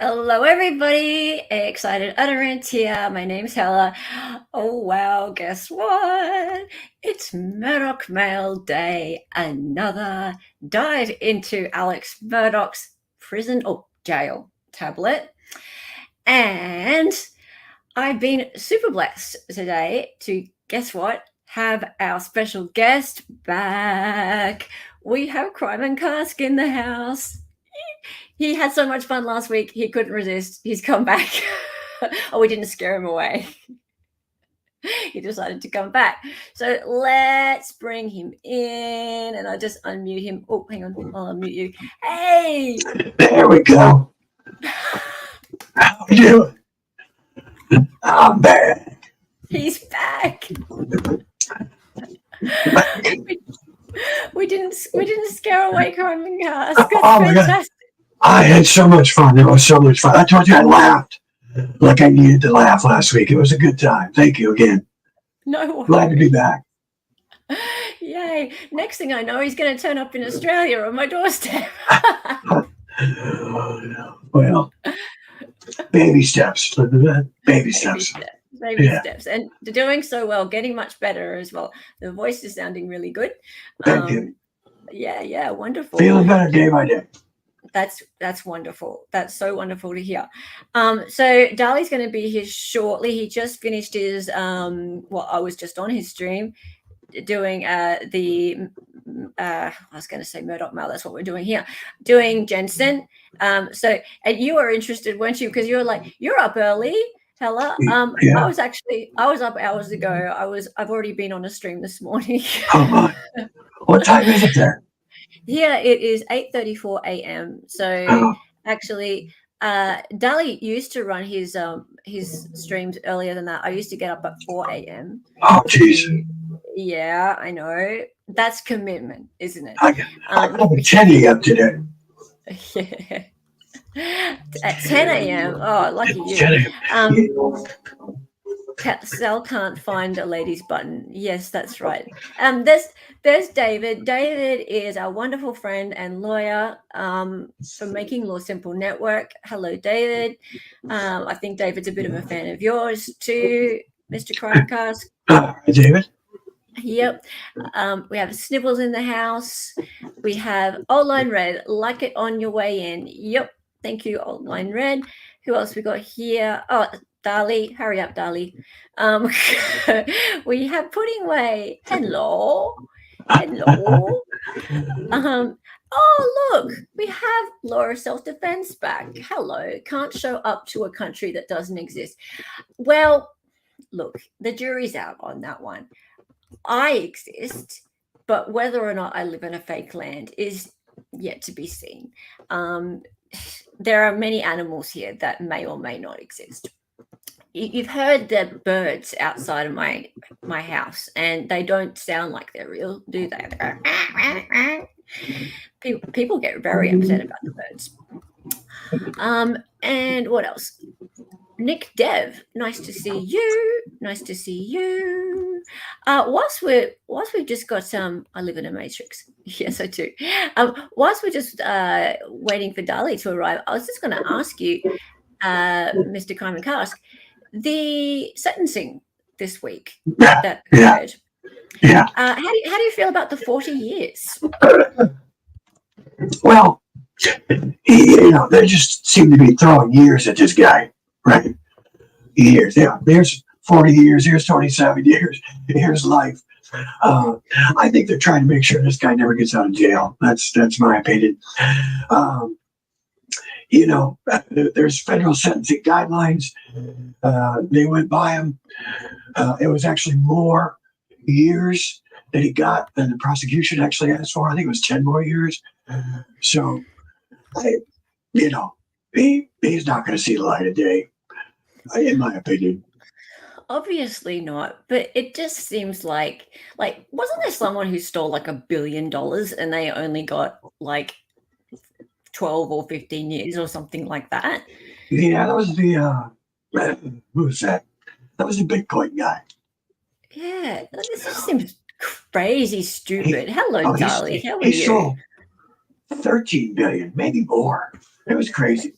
Hello, everybody. Excited Utterance here. My name's Hella. Oh, wow. Guess what? It's MurdaughMAIL Day. Another dive into Alex Murdaugh's prison or jail tablet. And I've been super blessed today to, guess what? Have our special guest back. We have Crime and Cask in the house. He had so much fun last week, he couldn't resist. He's come back. Oh, we didn't scare him away. He decided to come back. So let's bring him in, and I'll just unmute him. Oh, hang on. I'll unmute you. Hey! There we go. How you doing? I'm back. He's back. We didn't scare away Crime and Cask. That's fantastic. I had so much fun. It was so much fun. I told you I laughed like I needed to laugh last week. It was a good time. Thank you again. No worries. Glad to be back. Yay. Next thing I know, he's going to turn up in Australia on my doorstep. Well, baby steps. Baby steps. Baby steps. And doing so well, getting much better as well. The voice is sounding really good. Thank you. Yeah, wonderful. Feeling better day by day. That's wonderful. That's so wonderful to hear. So Dali's going to be here shortly. He just finished his I was just on his stream doing I was going to say MurdaughMAIL. That's what we're doing here, doing Jensen. So and you were interested, weren't you? Because you were like, you're up early. Hella. Yeah. I was up hours ago. I've already been on a stream this morning. Oh my. What time is it there? Yeah, it is 8:34 a.m. So actually, Dali used to run his streams earlier than that. I used to get up at 4 a.m. Oh, jeez. Yeah, I know. That's commitment, isn't it? I got a Chenny up today. Yeah. At 10 a.m. Oh, lucky you. Sal can't find a lady's button. Yes, that's right. There's David. David is our wonderful friend and lawyer from Making Law Simple Network. Hello, David. I think David's a bit of a fan of yours too, Mr. Crimecast. David. Yep. We have Snibbles in the house. We have Old Line Red. Like it on your way in. Yep. Thank you, Old Line Red. Who else we got here? Oh, Dali, hurry up, Dali. We have Pudding Way. Hello. Oh, look, we have law of self-defense back. Hello. Can't show up to a country that doesn't exist. Well, look, the jury's out on that one. I exist, but whether or not I live in a fake land is yet to be seen. There are many animals here that may or may not exist. You've heard the birds outside of my house, and they don't sound like they're real, do they? People get very upset about the birds. And what else? Nick Dev, nice to see you. Whilst we've just got I live in a matrix. Yes, I do. Whilst we're just waiting for Dali to arrive, I was just going to ask you, Mr. Carmen Cask, the sentencing this week that occurred. Yeah. How do you feel about the 40 years? Well, they just seem to be throwing years at this guy, right? Years. Yeah. There's 40 years. Here's 27 years. Here's life. I think they're trying to make sure this guy never gets out of jail. That's my opinion. There's federal sentencing guidelines. They went by him. It was actually more years that he got than the prosecution actually asked for. I think it was 10 more years. So, he's not going to see the light of day, in my opinion. Obviously not, but it just seems like wasn't there someone who stole like $1 billion and they only got like 12 or 15 years or something like that? Yeah, that was the who was that? That was the Bitcoin guy. Yeah, this just seems crazy stupid. Hello, Dali. How are you? He sold 13 billion, maybe more. It was crazy.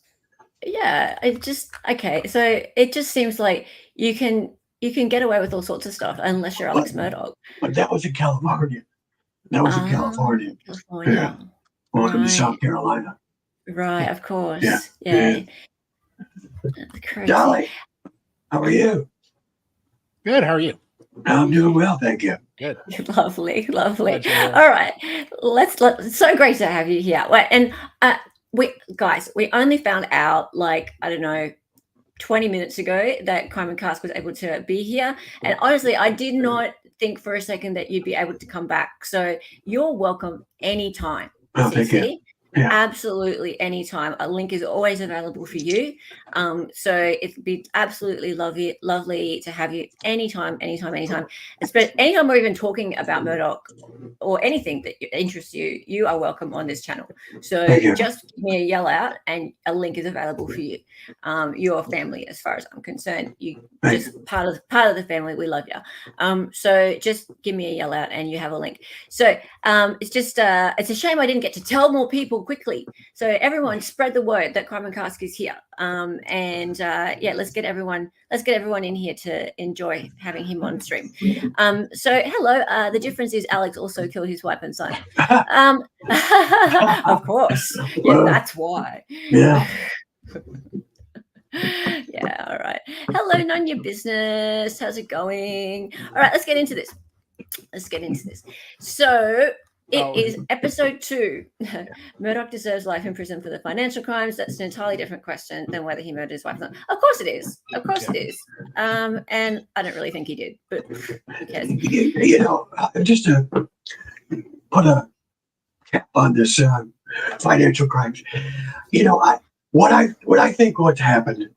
Yeah, it just okay. So it just seems like you can get away with all sorts of stuff unless you're But Alex Murdaugh. but that was in California. That was in Ah, California. Yeah. California. Welcome to Right. South Carolina. Right, of Yeah. course. Yeah. Yeah. That's crazy. Dolly, how are you? Good. How are you? I'm doing well, thank you. Good. Lovely, lovely. Glad you're here. All right, let's. So great to have you here. And we guys, we only found out like I don't know 20 minutes ago that Crime and Cask was able to be here. And honestly, I did not think for a second that you'd be able to come back. So you're welcome anytime, Oh, thank you. CC. Yeah. Absolutely anytime. A link is always available for you. So it'd be absolutely lovely to have you anytime. Especially anytime we're even talking about Murdaugh or anything that interests you, you are welcome on this channel. So Thank you. just give me a yell out and a link is available for you. Your family, as far as I'm concerned, you Thank just part of the family. We love you. So just give me a yell out and you have a link. So it's just it's a shame I didn't get to tell more people quickly. So everyone spread the word that Crime and Cask is here. Yeah, let's get everyone in here to enjoy having him on stream. So hello. The difference is Alex also killed his wife and son. Of course. Yeah, Well, that's why. yeah. Yeah, all right. Hello, None Your Business. How's it going? All right, let's get into this. So it is episode 2. Murdaugh deserves life in prison for the financial crimes. That's an entirely different question than whether he murdered his wife or not. Of course it is. And I don't really think he did, but who cares? You know, just to put a cap on this financial crimes, you know, what I think what's happened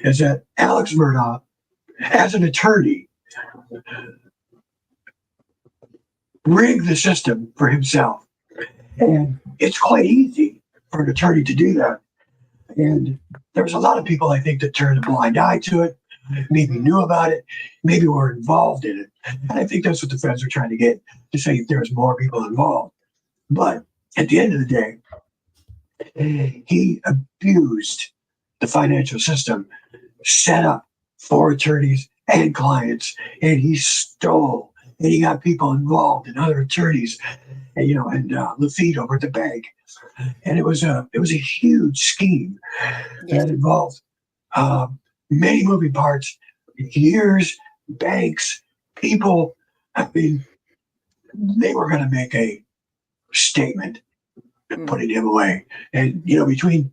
is that Alex Murdaugh, as an attorney, rigged the system for himself, and it's quite easy for an attorney to do that. And there's a lot of people, I think, that turned a blind eye to it, maybe knew about it, maybe were involved in it. And I think that's what the feds are trying to get, to say if there's more people involved. But at the end of the day, he abused the financial system set up for attorneys and clients, and he stole, and he got people involved and other attorneys, and Lafitte over at the bank, and it was a huge scheme that involved many moving parts, years, banks, people. I mean, they were going to make a statement putting him away, and between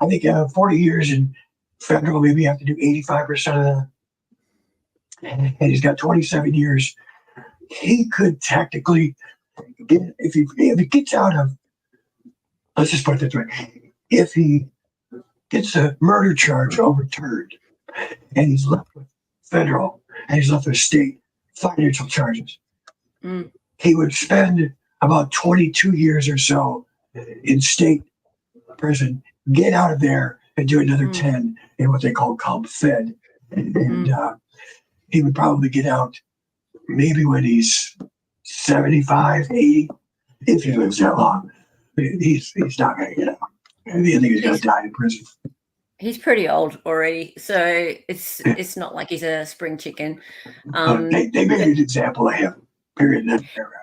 I think 40 years in federal, maybe you have to do 85% of that. And he's got 27 years. He could technically get, if he gets out of, let's just put it this way, if he gets a murder charge overturned and he's left with federal and he's left with state financial charges, he would spend about 22 years or so in state prison, get out of there and do another 10 in what they call comp fed. And he would probably get out maybe when he's 75, 80, if he lives that long. He's not going to get out. I think he's going to die in prison. He's pretty old already, so it's not like he's a spring chicken. They made an example of him. Period.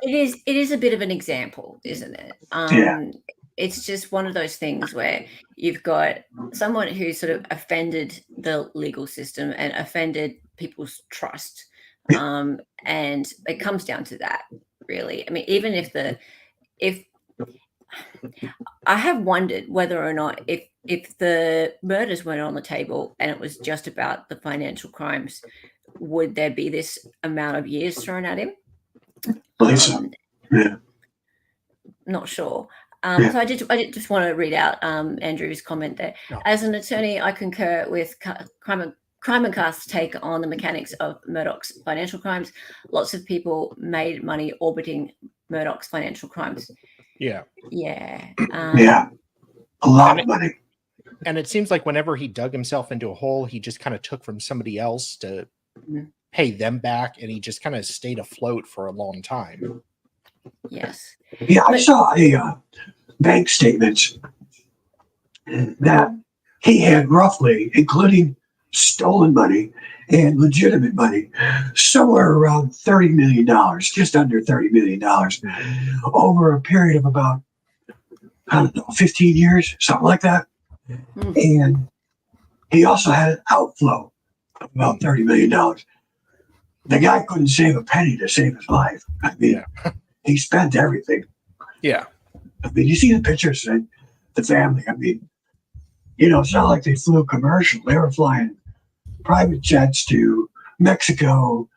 It is a bit of an example, isn't it? Yeah. It's just one of those things where you've got someone who sort of offended the legal system and offended people's trust. And it comes down to that, really. I mean, even if I have wondered whether or not if the murders weren't on the table and it was just about the financial crimes, would there be this amount of years thrown at him? Yeah. Not sure. So I did just want to read out Andrew's comment there. No. As an attorney, I concur with Crime and Cask's take on the mechanics of Murdaugh's financial crimes. Lots of people made money orbiting Murdaugh's financial crimes. Yeah. Yeah. A lot of money. And it seems like whenever he dug himself into a hole, he just kind of took from somebody else to pay them back, and he just kind of stayed afloat for a long time. Yes. Yeah, I saw a bank statement that he had roughly, including stolen money and legitimate money, somewhere around $30 million, just under $30 million, over a period of about, I don't know, 15 years, something like that. And he also had an outflow of about $30 million. The guy couldn't save a penny to save his life. I mean, he spent everything. Yeah. I mean, you see the pictures of the family. I mean, you know, it's not like they flew commercial. They were flying private jets to Mexico,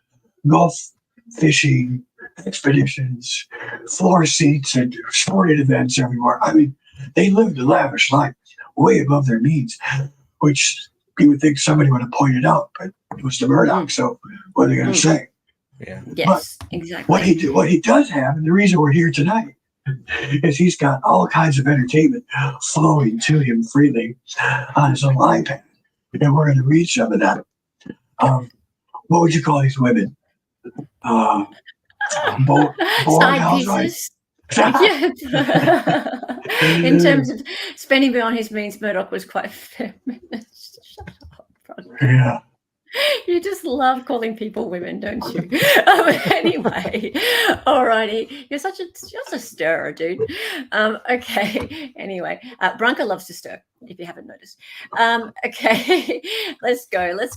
Gulf fishing expeditions, floor seats at sporting events everywhere. I mean, they lived a lavish life, way above their means, which you would think somebody would have pointed out, but it was the Murdaugh. So what are they going to say? Yeah. Yes, but exactly. What he does have, and the reason we're here tonight, is he's got all kinds of entertainment flowing to him freely on his own iPad. And we're going to read some of that. What would you call these women? Bored Side housewives? pieces. In terms of spending beyond his means, Murdaugh was quite feminist. Shut up, Bronco. Yeah. You just love calling people women, don't you? Anyway, alrighty. You're such a stirrer, dude. Okay. Anyway, Bronco loves to stir, if you haven't noticed. Okay. Let's go. Let's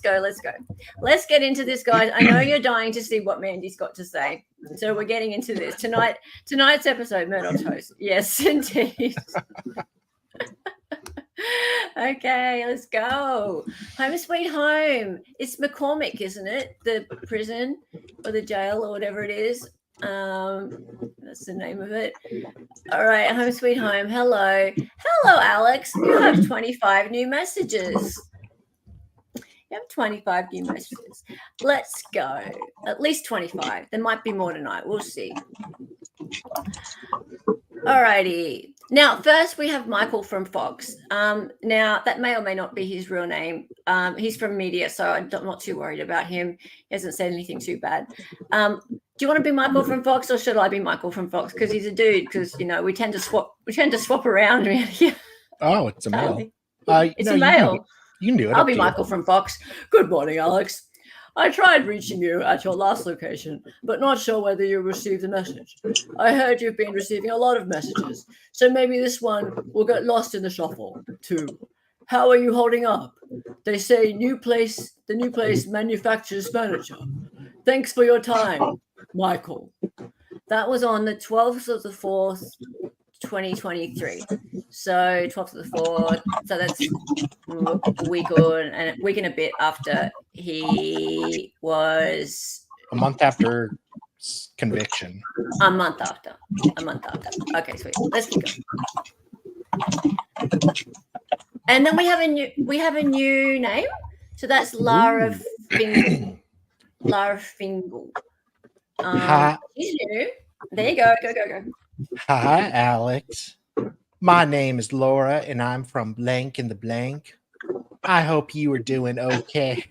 get into this, guys. I know you're dying to see what Mandy's got to say. So we're getting into this. Tonight's episode, Murdaugh's host. Yes, indeed. Okay, let's go. Home sweet home. It's McCormick, isn't it? The prison or the jail or whatever it is. That's the name of it. All right, home sweet home. Hello, Alex. You have 25 new messages. You have 25 new messages. Let's go. At least 25. There might be more tonight. We'll see. All righty. Now, first we have Michael from Fox. Now, that may or may not be his real name. He's from media, so I'm not too worried about him. He hasn't said anything too bad. Do you want to be Michael from Fox, or should I be Michael from Fox? Because he's a dude. Because we tend to swap around around here. Oh, it's a male. It's a male. You can do it. I'll be Michael from Fox. Good morning, Alex. I tried reaching you at your last location, but not sure whether you received the message. I heard you've been receiving a lot of messages, so maybe this one will get lost in the shuffle, too. How are you holding up? They say the new place manufactures furniture. Thanks for your time, Michael. That was on the 12th of the 4th, 2023. So 12th of the 4th. So that's a week and a bit after he was. A month after conviction. A month after. Okay, sweet. Let's keep going. And then we have a new name. So that's Lara Fingal. Lara Fingal. She's new. There you go. Go. Hi, Alex. My name is Laura, and I'm from blank in the blank. I hope you are doing okay.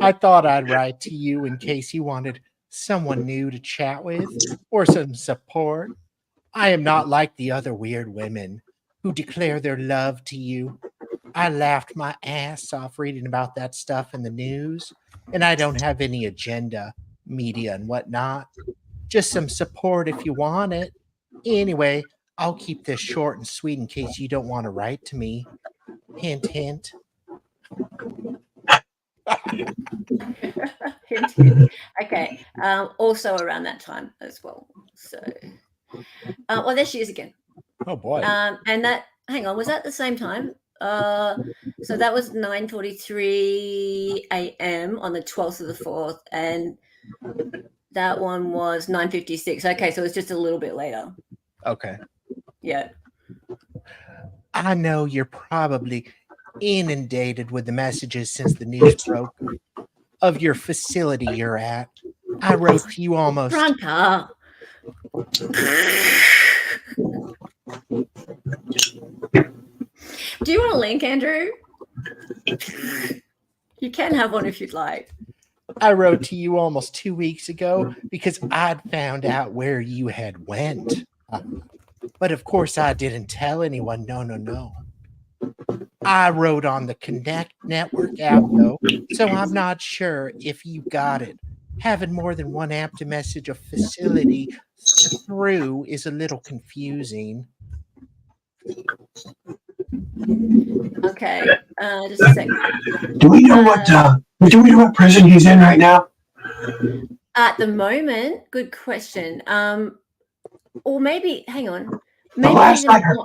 I thought I'd write to you in case you wanted someone new to chat with or some support. I am not like the other weird women who declare their love to you. I laughed my ass off reading about that stuff in the news, and I don't have any agenda, media and whatnot. Just some support if you want it. Anyway, I'll keep this short and sweet in case you don't want to write to me. Hint, hint. Okay. Also around that time as well. So, well, there she is again. Oh boy. And that. Hang on. Was that the same time? So that was 9:43 a.m. on the 12th of the 4th, and that one was 9:56. Okay, so it's just a little bit later. Okay. Yeah. I know you're probably inundated with the messages since the news broke of your facility you're at. I wrote to you almost. Bronca. Do you want a link, Andrew? You can have one if you'd like. I wrote to you almost 2 weeks ago because I'd found out where you had went. But of course I didn't tell anyone. No. I wrote on the Connect Network app, though, so I'm not sure if you got it. Having more than one app to message a facility through is a little confusing. Okay, just a sec. Do we know what prison he's in right now? At the moment, good question. Or maybe, hang on. The Maybe last he's I heard,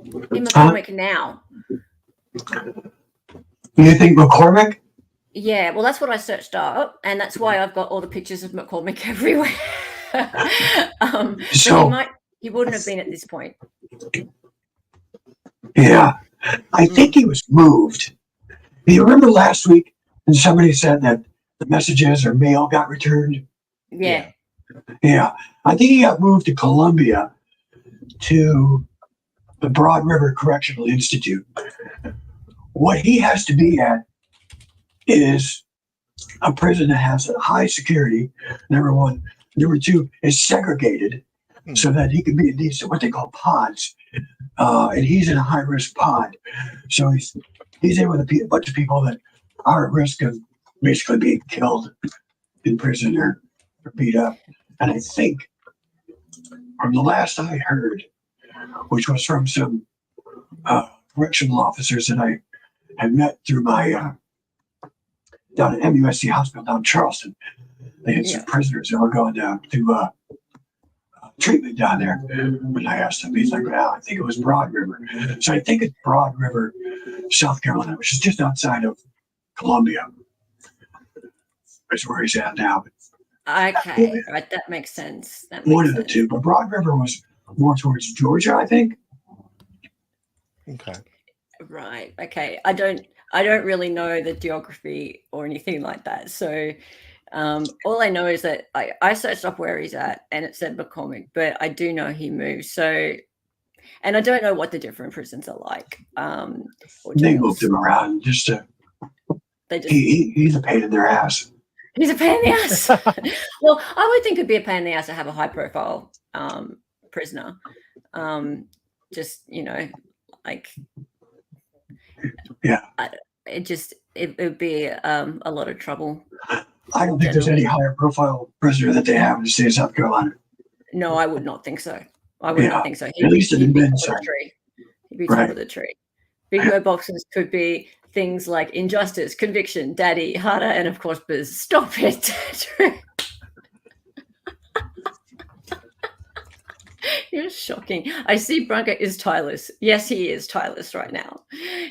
in McCormick now. you think McCormick? Yeah, well, that's what I searched up, and that's why I've got all the pictures of McCormick everywhere. So he wouldn't have been at this point. Yeah, I think he was moved. Do you remember last week when somebody said that the messages or mail got returned? Yeah. Yeah, I think he got moved to Columbia to the Broad River Correctional Institute. What he has to be at is a prison that has a high security, number one. Number two, is segregated so that he can be in these, what they call pods. And he's in a high risk pod. So he's in with a bunch of people that are at risk of basically being killed in prison or beat up. And I think from the last I heard, which was from some correctional officers that I had met through my down at MUSC Hospital down in Charleston, they had some prisoners that were going down to treatment down there. When I asked him, he's like, well, I think it was Broad River. So I think it's Broad River, South Carolina, which is just outside of Columbia. That's where he's at now. Okay, right, that makes sense. One of the two, but Broad River was more towards Georgia, I think. Okay. Right. Okay. I don't really know the geography or anything like that. So all I know is that I searched up where he's at and it said McCormick, but I do know he moved. So, and I don't know what the different prisons are like. They moved him around just to. He's a pain in their ass. He's a pain in the ass. Well, I would think it'd be a pain in the ass to have a high profile prisoner. Just, like, yeah, it would be a lot of trouble. I don't think there's any higher profile prisoner that they have in the state of South Carolina. No, I would not think so. I would not think so. At least in the men's side. He'd be top of the tree. Bingo boxes could be things like injustice, conviction, daddy, harder, and of course, Biz. Stop it. You're shocking. I see Branka is tireless. Yes, he is tireless right now.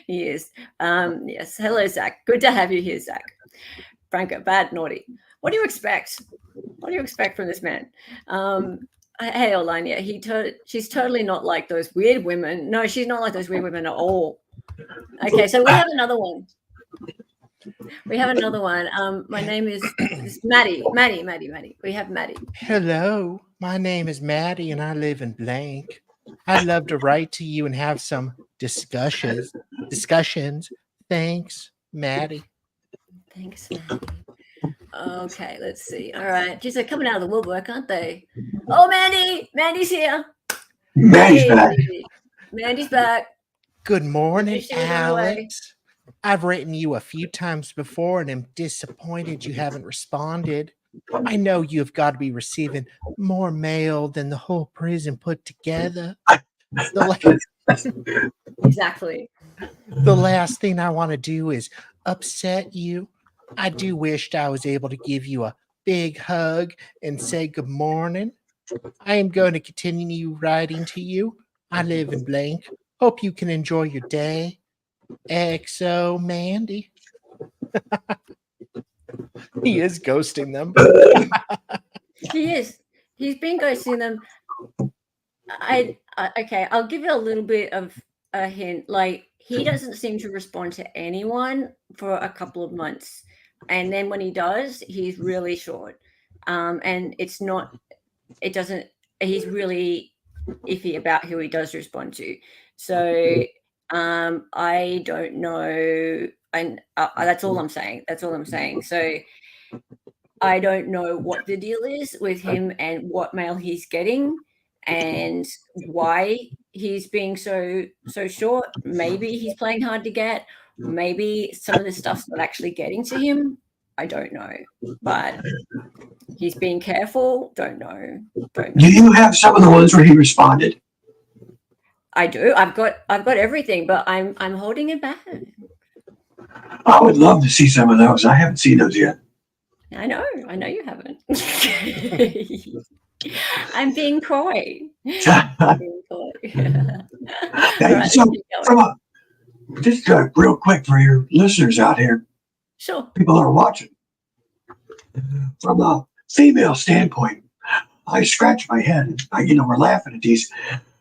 He is. Yes. Hello, Zach. Good to have you here, Zach. Branka, bad, naughty. What do you expect? What do you expect from this man? Hey, Olania, she's totally not like those weird women. No, she's not like those weird women at all. Okay, so we have another one. My name is Maddie. Maddie. We have Maddie. Hello, my name is Maddie and I live in blank. I'd love to write to you and have some discussions. Thanks, Maddie. Thanks, Maddie. Okay, let's see. All right. Geez, they're coming out of the woodwork, aren't they? Oh, Mandy! Mandy's here. Mandy's back. Mandy's back. Good morning, Alex. I've written you a few times before and am disappointed you haven't responded. I know you've got to be receiving more mail than the whole prison put together. Exactly. The last thing I want to do is upset you. I do wish I was able to give you a big hug and say good morning. I am going to continue writing to you. I live in blank. Hope you can enjoy your day. XO Mandy. He is ghosting them. He is. He's been ghosting them. Okay, I'll give you a little bit of a hint. Like, he doesn't seem to respond to anyone for a couple of months. And then when he does, he's really short. And he's really iffy about who he does respond to. So I don't know. And that's all I'm saying. So I don't know what the deal is with him and what mail he's getting and why he's being so short. Maybe he's playing hard to get. Maybe some of the stuff's not actually getting to him. I don't know, but he's being careful. Don't know. Do you have some of the ones where he responded? I do. I've got everything, but I'm holding it back. I would love to see some of those. I haven't seen those yet. I know you haven't. I'm being coy. I'm being coy. Right, So, just real quick for your listeners out here, sure. people that are watching, from a female standpoint, I scratch my head. We're laughing at these.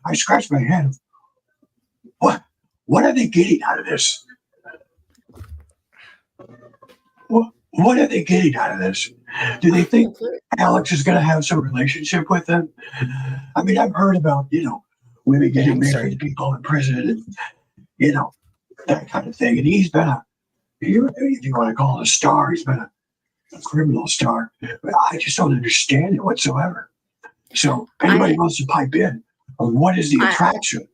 I scratch my head. What are they getting out of this? What are they getting out of this? Do they think Alex is going to have some relationship with them? I mean, I've heard about, women getting married to people in prison and, that kind of thing. And he's been if you want to call it a star, he's been a criminal star. But I just don't understand it whatsoever. So if anybody wants to pipe in, what is the attraction?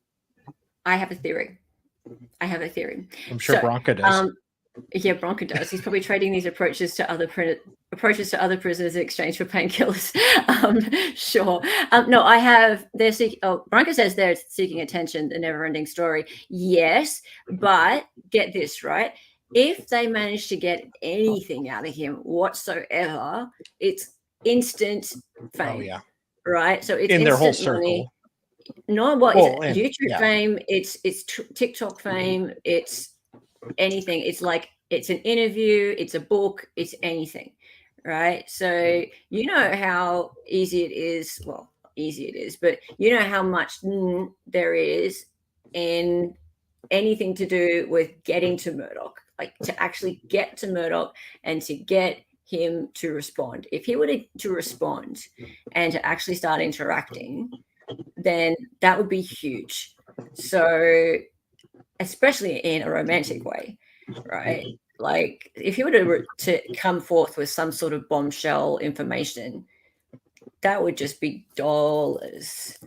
I have a theory. I'm sure Bronco does. Yeah, Bronco does. He's probably trading these approaches to other prisoners in exchange for painkillers. Sure. No, I have. Bronco says they're seeking attention, the never-ending story. Yes, but get this right. If they manage to get anything out of him whatsoever, it's instant fame. Oh yeah. Right. So it's in their whole circle. Money. No, YouTube fame? It's TikTok fame. It's anything. It's like it's an interview, it's a book, it's anything, right? So you know how easy it is. Well, easy it is, but you know how much there is in anything to do with getting to Murdaugh, like to actually get to Murdaugh and to get him to respond. If he were to respond and to actually start interacting, then that would be huge. So especially in a romantic way, right? Like if you were to come forth with some sort of bombshell information, that would just be dollars.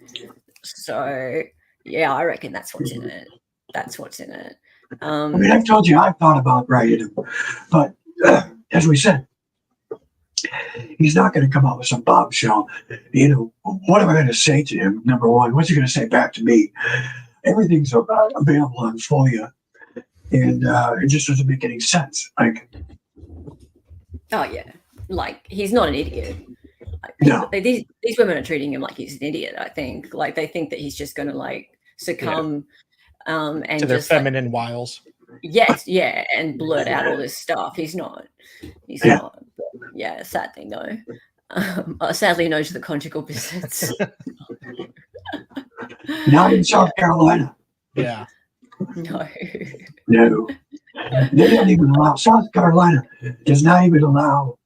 So yeah, I reckon that's what's in it. I mean, I've told you I've thought about writing him, but as we said, he's not going to come out with some bombshell. What am I going to say to him? Number one, what's he going to say back to me? Everything's available on FOIA, and it just doesn't make any sense. Like, oh yeah, like he's not an idiot. No, these women are treating him like he's an idiot. I think, like they think that he's just going to like succumb and to their just feminine wiles. Yes, yeah, and blurt out all this stuff. He's not. But, yeah, sad thing though. Sadly, no to the conjugal visits. Not in South Carolina. Yeah. No. They don't even allow. South Carolina does not even allow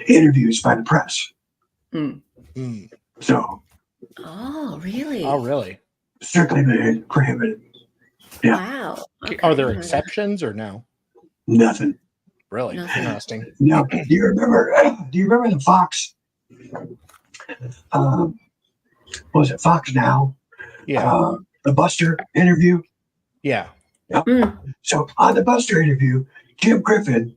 interviews by the press. So. Oh, really? Oh, really? Strictly prohibited. Yeah. Wow. Okay. Are there exceptions or no? Nothing. Really? Nothing. Interesting. Now, do you remember the Fox? Was it Fox Now? Yeah. The Buster interview. Yeah. Yep. So on the Buster interview, Jim Griffin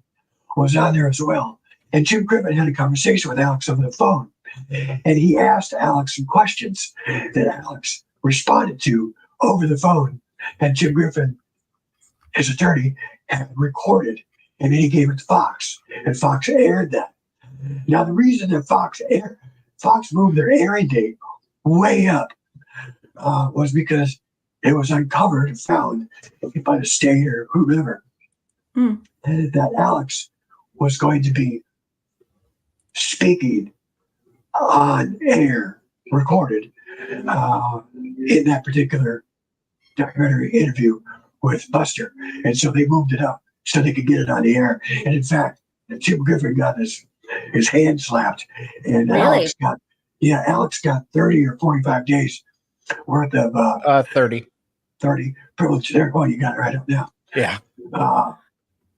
was on there as well, and Jim Griffin had a conversation with Alex over the phone, and he asked Alex some questions that Alex responded to over the phone, and Jim Griffin, his attorney, had recorded, and then he gave it to Fox, and Fox aired that. Now, the reason that Fox moved their airing date way up was because it was uncovered and found by the state or whoever that Alex was going to be speaking on air, recorded in that particular documentary interview with Buster. And so they moved it up so they could get it on the air. And in fact, Jim Griffin got his hand slapped, and Really? Alex got 30 or 45 days worth of 30 privilege. There, well, you got it right up now. Yeah.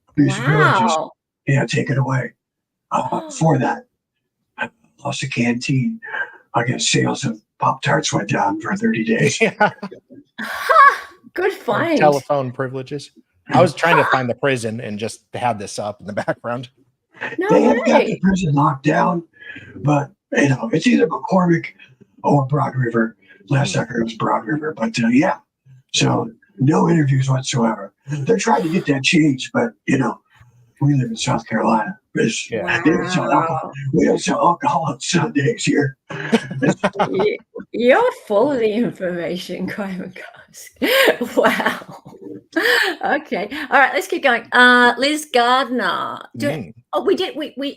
Abuse of privileges. Wow. Yeah, take it away for that. Lost a canteen. I guess sales of Pop-Tarts went down for 30 days. Yeah. Ha! Good find. Telephone privileges. I was trying to find the prison and just had this up in the background. No They have got the way. prison locked down, but it's either McCormick or Broad River. Last I heard it was Broad River, but yeah. So no interviews whatsoever. They're trying to get that changed, but we live in South Carolina. Yeah. Wow. We don't sell alcohol on Sundays here. You're full of the information, Crime Cask. Wow. Okay. All right, let's keep going. Liz Gardner.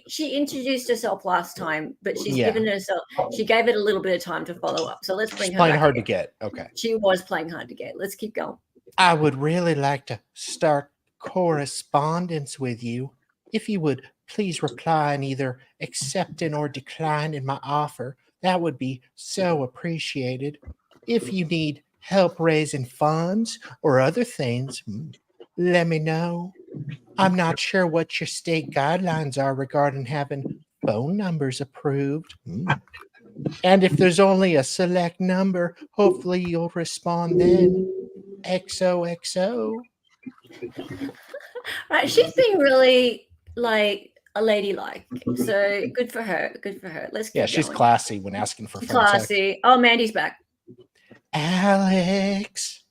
She introduced herself last time, but she's given herself, she gave it a little bit of time to follow up. So let's bring her playing back hard in. to get. Okay. She was playing hard to get. Let's keep going. I would really like to start correspondence with you. If you would please reply and either accepting or declining my offer, that would be so appreciated. If you need help raising funds or other things, let me know. I'm not sure what your state guidelines are regarding having phone numbers approved. And if there's only a select number, hopefully you'll respond then. XOXO. Right, she's being really like a ladylike, so good for her. Good for her. Let's keep she's going. classy when asking for phone classy. sex. Oh, Mandy's back. Alex,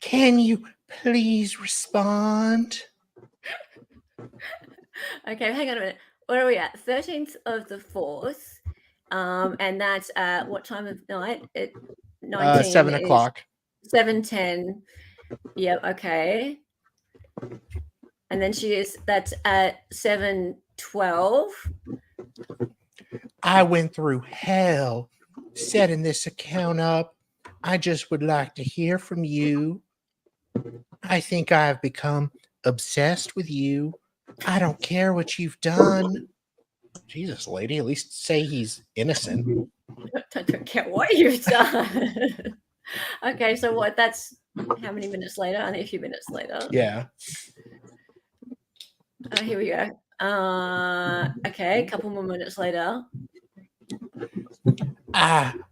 can you please respond? Okay, hang on a minute. Where are we at? 13th of the 4th. And that's at what time of night? At 19. 7 o'clock. 7:10. Yep, okay. And then that's at 7:12. I went through hell setting this account up. I just would like to hear from you. I think I have become obsessed with you. I don't care what you've done. Jesus, lady, at least say he's innocent. I don't care what you've done. Okay, so what? That's how many minutes later? Only a few minutes later. Yeah. Here we go. Okay, a couple more minutes later.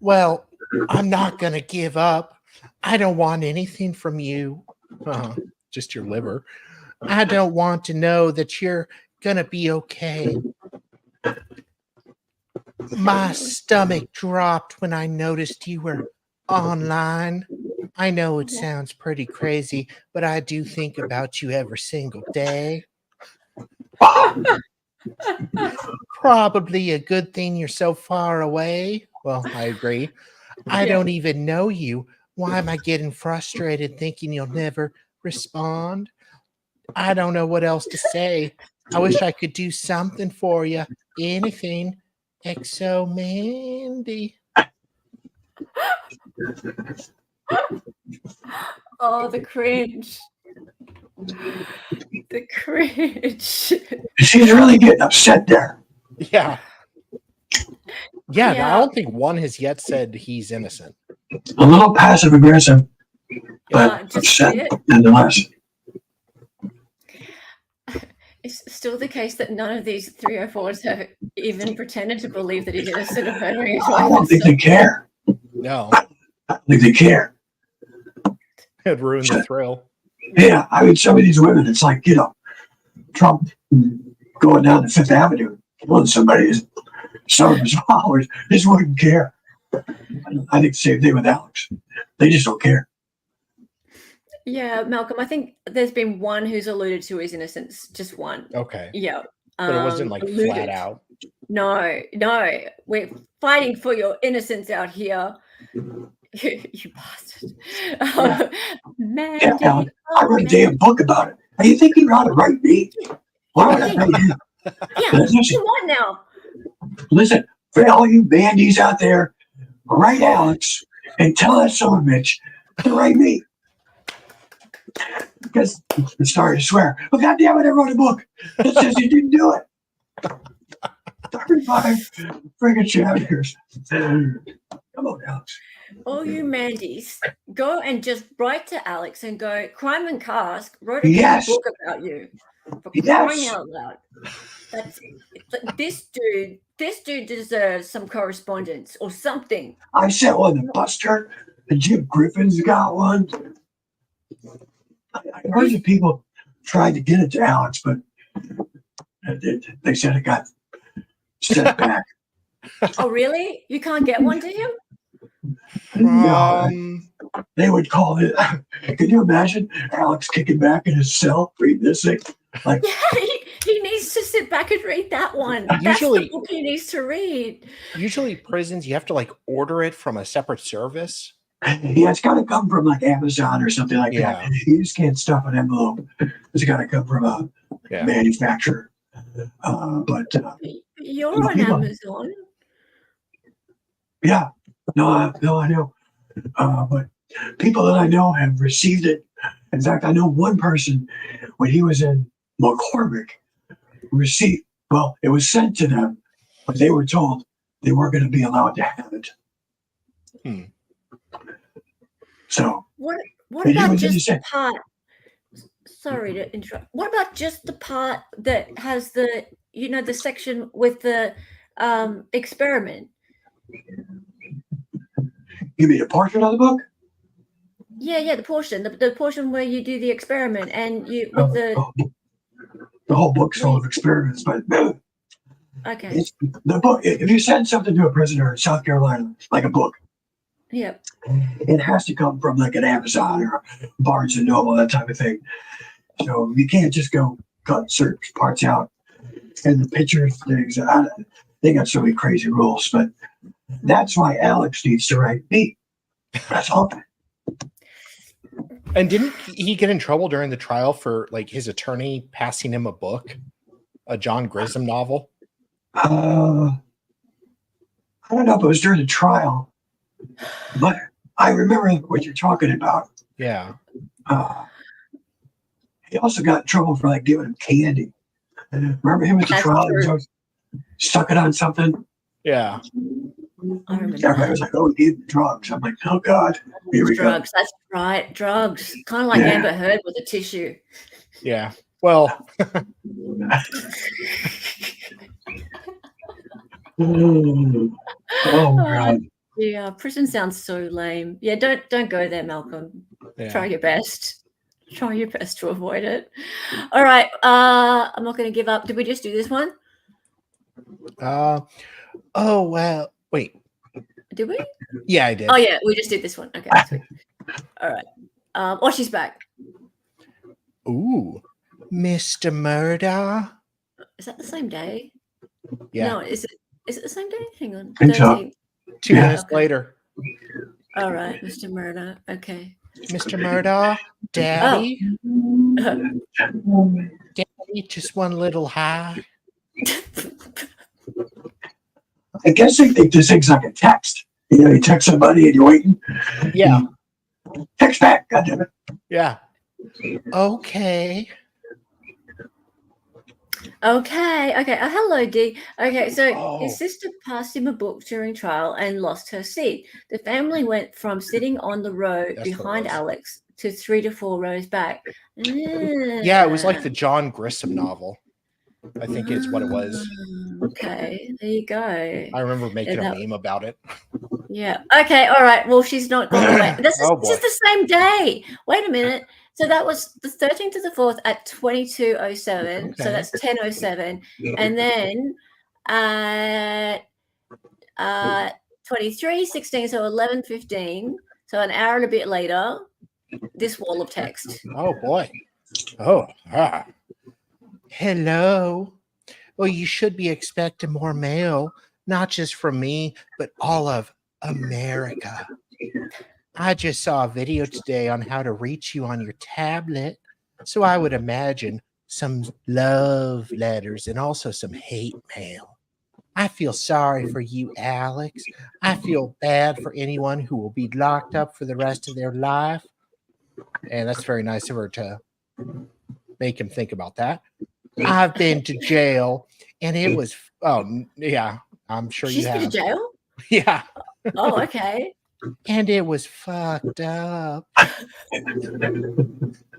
Well, I'm not going to give up. I don't want anything from you. Just your liver. I don't want to know that you're going to be okay. My stomach dropped when I noticed you were online. I know it sounds pretty crazy, but I do think about you every single day. Probably a good thing you're so far away. Well, I agree. I don't even know you. Why am I getting frustrated thinking you'll never respond? I don't know what else to say. I wish I could do something for you. Anything. XO Mandy. Oh, the cringe. The cringe. She's really getting upset there. Yeah. Yeah, I don't think one has yet said he's innocent. A little passive aggressive, but upset nonetheless. It's still the case that none of these 304s have even pretended to believe that he's innocent of murdering his wife. I don't think they care. No. I don't think they care. It ruins the thrill. Yeah, I mean, some of these women, it's like, Trump going down to Fifth Avenue, killing somebody, some of his followers just wouldn't care. I think the same thing with Alex. They just don't care. Yeah, Malcolm, I think there's been one who's alluded to his innocence, just one. Okay. Yeah. But it wasn't like alluded. Flat out. No, we're fighting for your innocence out here. You bastard. Man, Yeah, Alan, I wrote a damn book about it. How do you think you ought to write me? Why would I write you? Yeah, listen, what now? Listen, for all you bandies out there, write Alex and tell that son of a bitch to write me. Because I'm sorry to swear, but goddamn it, I wrote a book that says you didn't do it. 35 friggin' chapters. Come on, Alex. All you Mandies, go and just write to Alex and go, Crime and Cask wrote a book about you. For crying out loud. This dude deserves some correspondence or something. I sent one to Buster, and Jim Griffin's got one. I heard that people tried to get it to Alex, but they said it got sent back. Oh, really? You can't get one to him? No, they would call it. Can you imagine Alex kicking back in his cell reading this thing? Like, yeah, he needs to sit back and read that one. That's the book he needs to read. Usually prisons, you have to like order it from a separate service. Yeah, it's got to come from like Amazon or something like that. You just can't stuff an envelope. It's got to come from a manufacturer. But you're on Amazon. Yeah, no, I know. But people that I know have received it. In fact, I know one person when he was in McCormick received. Well, it was sent to them, but they were told they weren't going to be allowed to have it. So what about just the part? Sorry to interrupt. What about just the part that has the the section with the experiment? You mean a portion of the book? Yeah, the portion, the portion where you do the experiment and you with the whole book's full of experiments, but okay, it's the book. If you send something to a prisoner in South Carolina, like a book, it has to come from like an Amazon or Barnes and Noble, that type of thing. So you can't just go cut certain parts out and the pictures things. They got so many crazy rules, but that's why Alex needs to write me. That's all. And didn't he get in trouble during the trial for like his attorney passing him a book, a John Grisham novel? I don't know if it was during the trial, but I remember what you're talking about. Yeah. He also got in trouble for like giving him candy. Remember him at the trial? He was stuck it on something. Yeah. I remember. Everybody was like, "Oh, he gave drugs." I'm like, "Oh God, here we go." Drugs. That's right, drugs. Kind of like Amber Heard with a tissue. Yeah. Well. Oh God. Yeah, prison sounds so lame. Yeah, don't go there, Malcolm. Yeah. Try your best. Try your best to avoid it. All right. I'm not going to give up. Did we just do this one? Oh well. Wait. Did we? Yeah, I did. Oh yeah, we just did this one. Okay. Sweet. All right. Oh, she's back. Ooh, Mr. Murdaugh. Is that the same day? Yeah. No, is it the same day? Hang on. 13. 2 minutes later. All right, Mr. Murdaugh. Okay. Mr. Murdaugh, Daddy. Daddy, just one little high. I guess they think this thing's like a text. You text somebody and you're waiting. Yeah. Text back, goddammit. Yeah. Okay. Okay. Hello, Dee. Okay, so his sister passed him a book during trial and lost her seat. The family went from sitting on the row behind Alex to 3 to 4 rows back. Yeah, it was like the John Grisham novel. I think is what it was. Okay, there you go. I remember making a meme about it. Yeah. Okay. All right. Well, she's not gone away. This is the same day. Wait a minute. So that was the 13th to the 4th at 22:07. Okay. So that's 10:07, and then at 23:16, so 11:15. So an hour and a bit later, this wall of text. Oh boy. Oh. Hello. Well, you should be expecting more mail, not just from me, but all of America. I just saw a video today on how to reach you on your tablet, so I would imagine some love letters and also some hate mail. I feel sorry for you, Alex. I feel bad for anyone who will be locked up for the rest of their life. And that's very nice of her to make him think about that. I've been to jail, and it was, yeah, I'm sure you have. She's been to jail? Yeah. Oh, okay. And it was fucked up.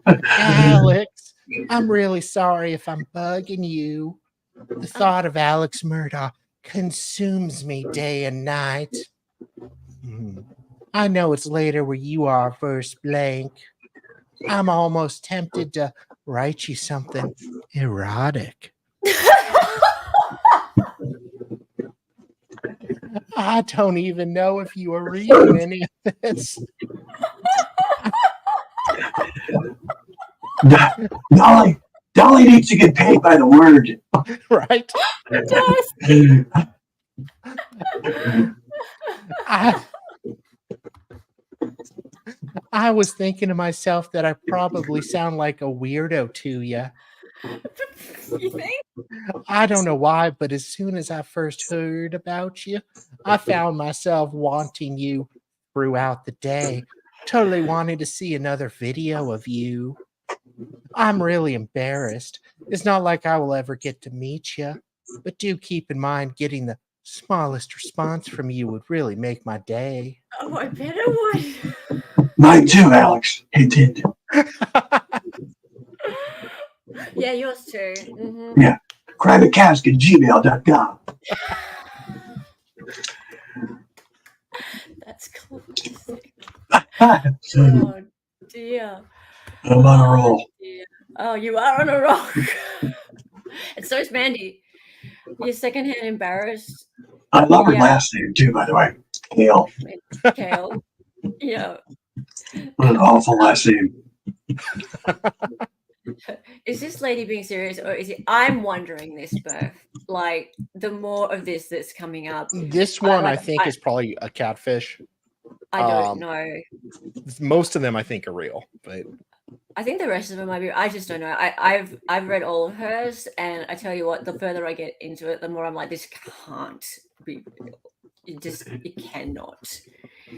Alex, I'm really sorry if I'm bugging you. The thought of Alex Murdaugh consumes me day and night. I know it's later where you are, first blank. I'm almost tempted to write you something erotic. I don't even know if you are reading any of this. Dolly needs to get paid by the word. Right? I was thinking to myself that I probably sound like a weirdo to you. You think? I don't know why, but as soon as I first heard about you, I found myself wanting you throughout the day. Totally wanted to see another video of you. I'm really embarrassed. It's not like I will ever get to meet you, but do keep in mind getting the smallest response from you would really make my day. Oh, I bet it would. Mine too, Alex. Hinted. Yeah, yours too. Mm-hmm. Yeah. Crimecask@gmail.com. That's classic. I'm Oh dear. on a roll. Dear. Oh, you are on a rock. And so is Mandy. You're secondhand embarrassed. I love her last name too, by the way. Kale. Kale. Yeah. What an awful last name. Is this lady being serious, or is it? I'm wondering this, Beth. Like, the more of this that's coming up. This one, I think, is probably a catfish. I don't know. Most of them, I think, are real, but I think the rest of them might be. I just don't know. I've read all of hers, and I tell you what, the further I get into it, the more I'm like, this can't be real. It cannot.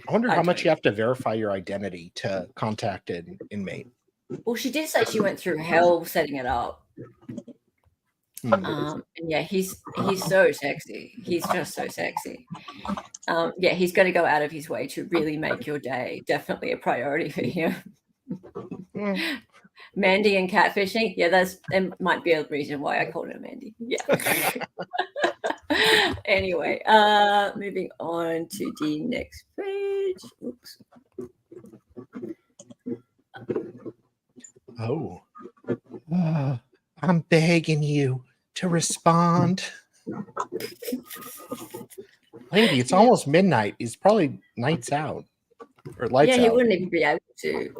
I wonder how much you have to verify your identity to contact an inmate. Well, she did say she went through hell setting it up. And yeah, he's so sexy. He's just so sexy. Yeah, he's going to go out of his way to really make your day. Definitely a priority for him. Mandy and catfishing. Yeah, that might be a reason why I called her Mandy. Yeah. Anyway, moving on to the next page. Oops. Oh. I'm begging you to respond. Lady, it's almost midnight. He's probably nights out. Or lights out. Yeah, he wouldn't even be able to.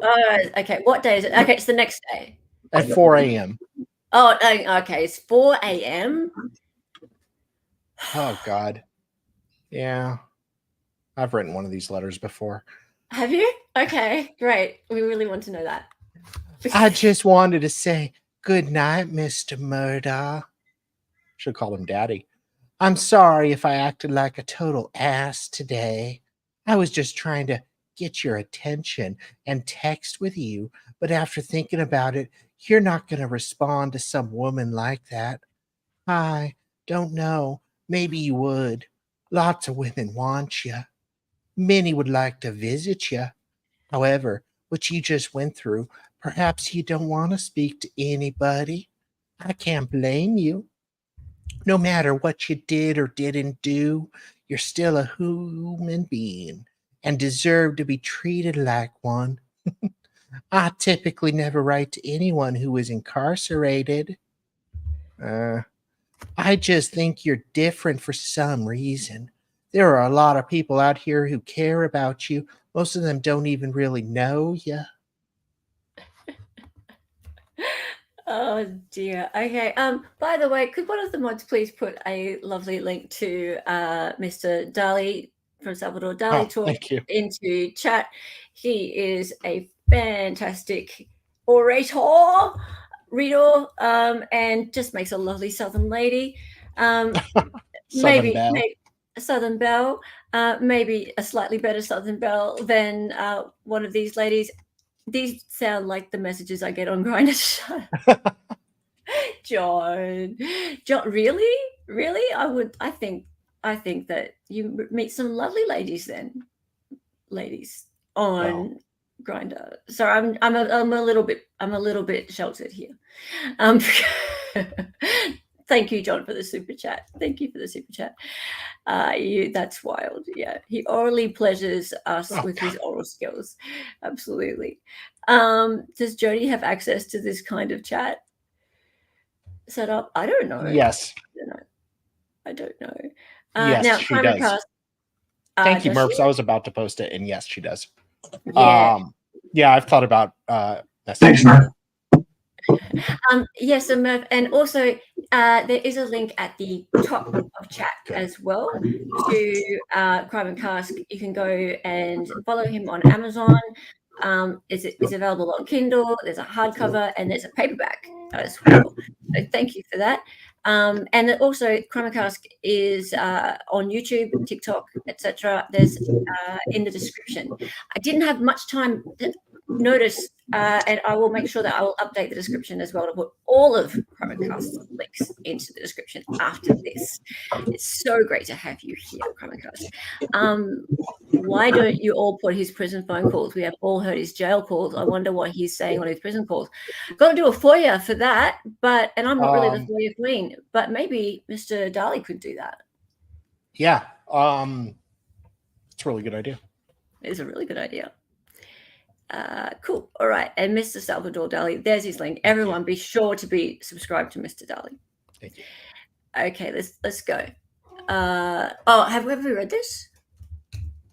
Okay, what day is it? Okay, it's the next day. At 4 a.m. Oh, okay, it's 4 a.m. Oh, God. Yeah. I've written one of these letters before. Have you? Okay, great. We really want to know that. I just wanted to say good night, Mr. Murdaugh. Should call him Daddy. I'm sorry if I acted like a total ass today. I was just trying to get your attention and text with you, but after thinking about it, you're not going to respond to some woman like that. I don't know. Maybe you would. Lots of women want you. Many would like to visit you. However, what you just went through, perhaps you don't want to speak to anybody. I can't blame you. No matter what you did or didn't do, you're still a human being and deserve to be treated like one. I typically never write to anyone who is incarcerated. I just think you're different for some reason. There are a lot of people out here who care about you. Most of them don't even really know you. Oh dear. Okay. By the way, could one of the mods please put a lovely link to Mr. Dali from Salvador Dali Talk into chat? He is a fantastic orator, reader, and just makes a lovely Southern lady. Maybe a Southern Belle, maybe a slightly better Southern Belle than one of these ladies. These sound like the messages I get on Grindr. John, really? I think that you meet some lovely ladies then, ladies on Grindr. So I'm a little bit sheltered here. Thank you, John, for the super chat. Thank you for the super chat. That's wild. Yeah, he orally pleasures us with his oral skills. Absolutely. Does Jody have access to this kind of chat set up? I don't know. Yes. I don't know. Yes, now, she does. Thank you, Murphs. I was about to post it, and yes, she does. Yeah. Yeah, I've thought about Thanks, Murph. Yes, so Murph, and also there is a link at the top of chat as well to Crime and Cask. You can go and follow him on Amazon. It's available on Kindle. There's a hardcover and there's a paperback as well. So thank you for that. And then also, Crime and Cask is on YouTube, TikTok, etc. There's in the description. I didn't have much time to notice, and I will make sure that I will update the description as well to put all of Crime and Cast's links into the description after this. It's so great to have you here, Crime and Cast. Why don't you all put his prison phone calls? We have all heard his jail calls. I wonder what he's saying on his prison calls. Got to do a FOIA for that, and I'm not really the FOIA queen, but maybe Mr. Daly could do that. Yeah, it's a really good idea. It's a really good idea. Cool. All right. And Mr. Salvador Dali, there's his link. Everyone be sure to be subscribed to Mr. Dali. Thank you. Okay, let's go. Have we ever read this?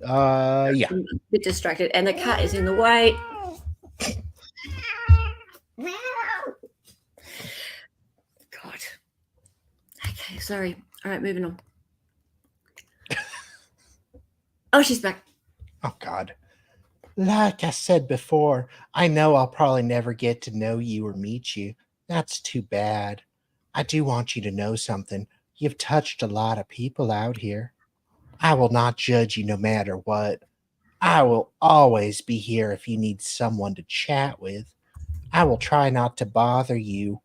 Yeah. I'm a bit distracted, and the cat is in the way. God. Okay, sorry. All right, moving on. Oh, she's back. Oh, God. Like I said before, I know I'll probably never get to know you or meet you. That's too bad. I do want you to know something. You've touched a lot of people out here. I will not judge you no matter what. I will always be here if you need someone to chat with. I will try not to bother you.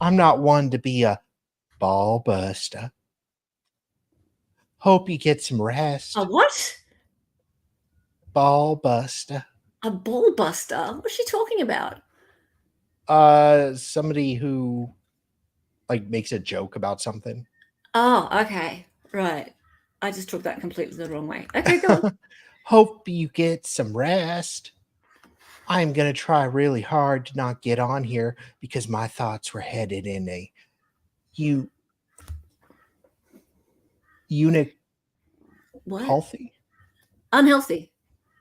I'm not one to be a ball buster. Hope you get some rest. A what? Ball buster. A ball buster? What's she talking about? Somebody who makes a joke about something. Oh, okay. Right. I just took that completely the wrong way. Okay, go on. Hope you get some rest. I'm going to try really hard to not get on here because my thoughts were headed in a Unhealthy.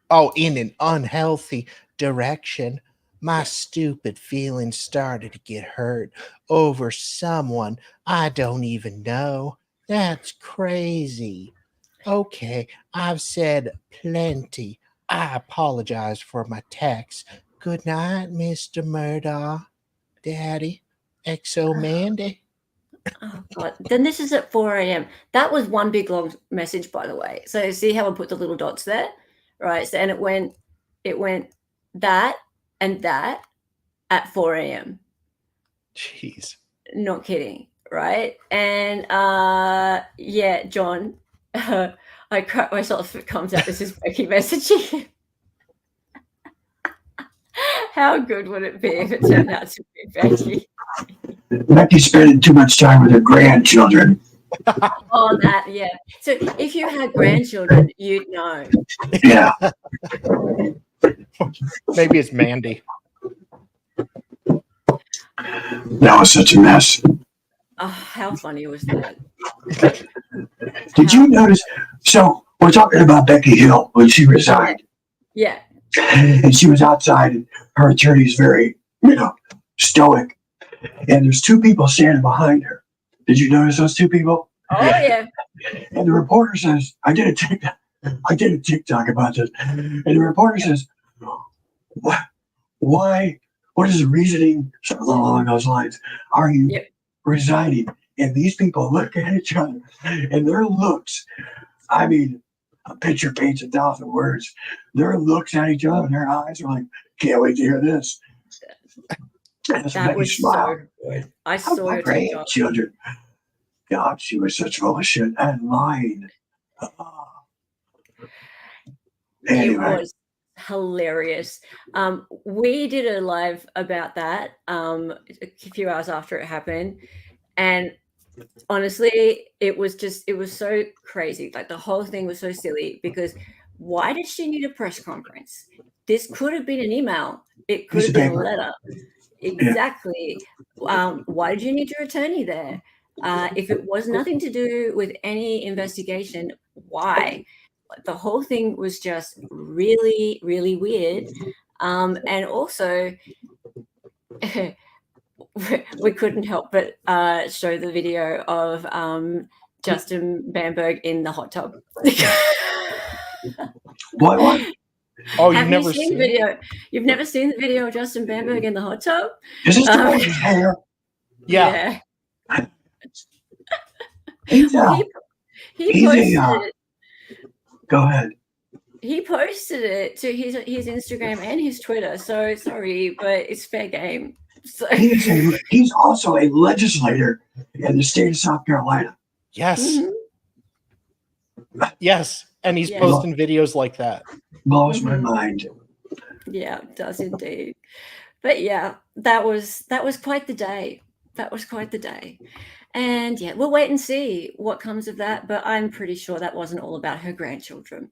Oh, in an unhealthy direction. My stupid feelings started to get hurt over someone I don't even know. That's crazy. Okay, I've said plenty. I apologize for my text. Good night, Mr. Murdaugh. Daddy. XO Mandy. Oh, God. Then this is at 4 a.m. That was one big long message, by the way. So see how I put the little dots there? Right. So, and it went that and that at 4 a.m. Jeez. Not kidding. Right. And yeah, John, I crap myself if it comes out this is Becky messaging. How good would it be if it turned out to be Becky? Becky's spending too much time with her grandchildren. Oh, that, yeah. So if you had grandchildren, you'd know. Yeah. Maybe it's Mandy. That was such a mess. Oh, how funny was that? Did you notice? So we're talking about Becky Hill when she resigned. Yeah. And she was outside, and her attorney's very, stoic. And there's two people standing behind her. Did you notice those two people? Oh, yeah. And the reporter says, I did a TikTok about this. And the reporter says, why, what is the reasoning, something along those lines, are you resigning? And these people look at each other, and their looks, I mean, a picture paints 1,000 words. Their looks at each other, and their eyes are like, can't wait to hear this. That was so good. I saw your grandchildren. God, she was such bullshit and lying. Anyway. It was hilarious. We did a live about that a few hours after it happened, And honestly, it was so crazy. Like the whole thing was so silly because why did she need a press conference? This could have been an email. It could Piece have of been a paper. letter. Exactly. Why did you need your attorney there? If it was nothing to do with any investigation, why? The whole thing was just really, really weird. And also, we couldn't help but show the video of Justin Bamberg in the hot tub. What? Oh, Have you've you never seen the seen it? video? You've never seen the video of Justin Bamberg in the hot tub? Is this the Um, one with his hair? Yeah. He's Well, he he's posted a. it. Go ahead. He posted it to his Instagram and his Twitter. So sorry, but it's fair game. So He's also a legislator in the state of South Carolina. Yes. Mhm. Yes. And he's Yes. posting videos like that. Blows my Mhm. mind. Yeah, it does indeed. But yeah, that was quite the day. That was quite the day. And yeah, we'll wait and see what comes of that. But I'm pretty sure that wasn't all about her grandchildren.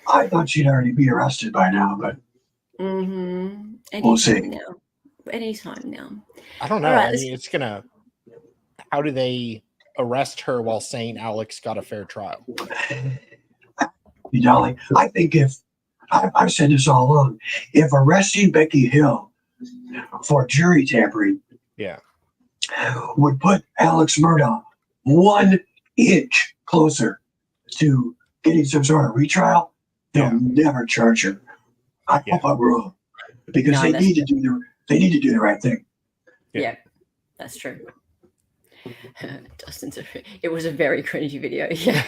I thought she'd already be arrested by now, but Mm-hmm. we'll see. Anytime now. I don't know. All right, I mean, it's gonna. How do they arrest her while saying Alex got a fair trial? Dolly, I think if I've said this all along, if arresting Becky Hill for jury tampering, Yeah, would put Alex Murdaugh 1 inch closer to getting some sort of retrial, they'll never charge her. I hope I'm wrong, because No, they that's need to do the right thing. Yeah, that's true. Justin's it was a very cringy video. Yeah,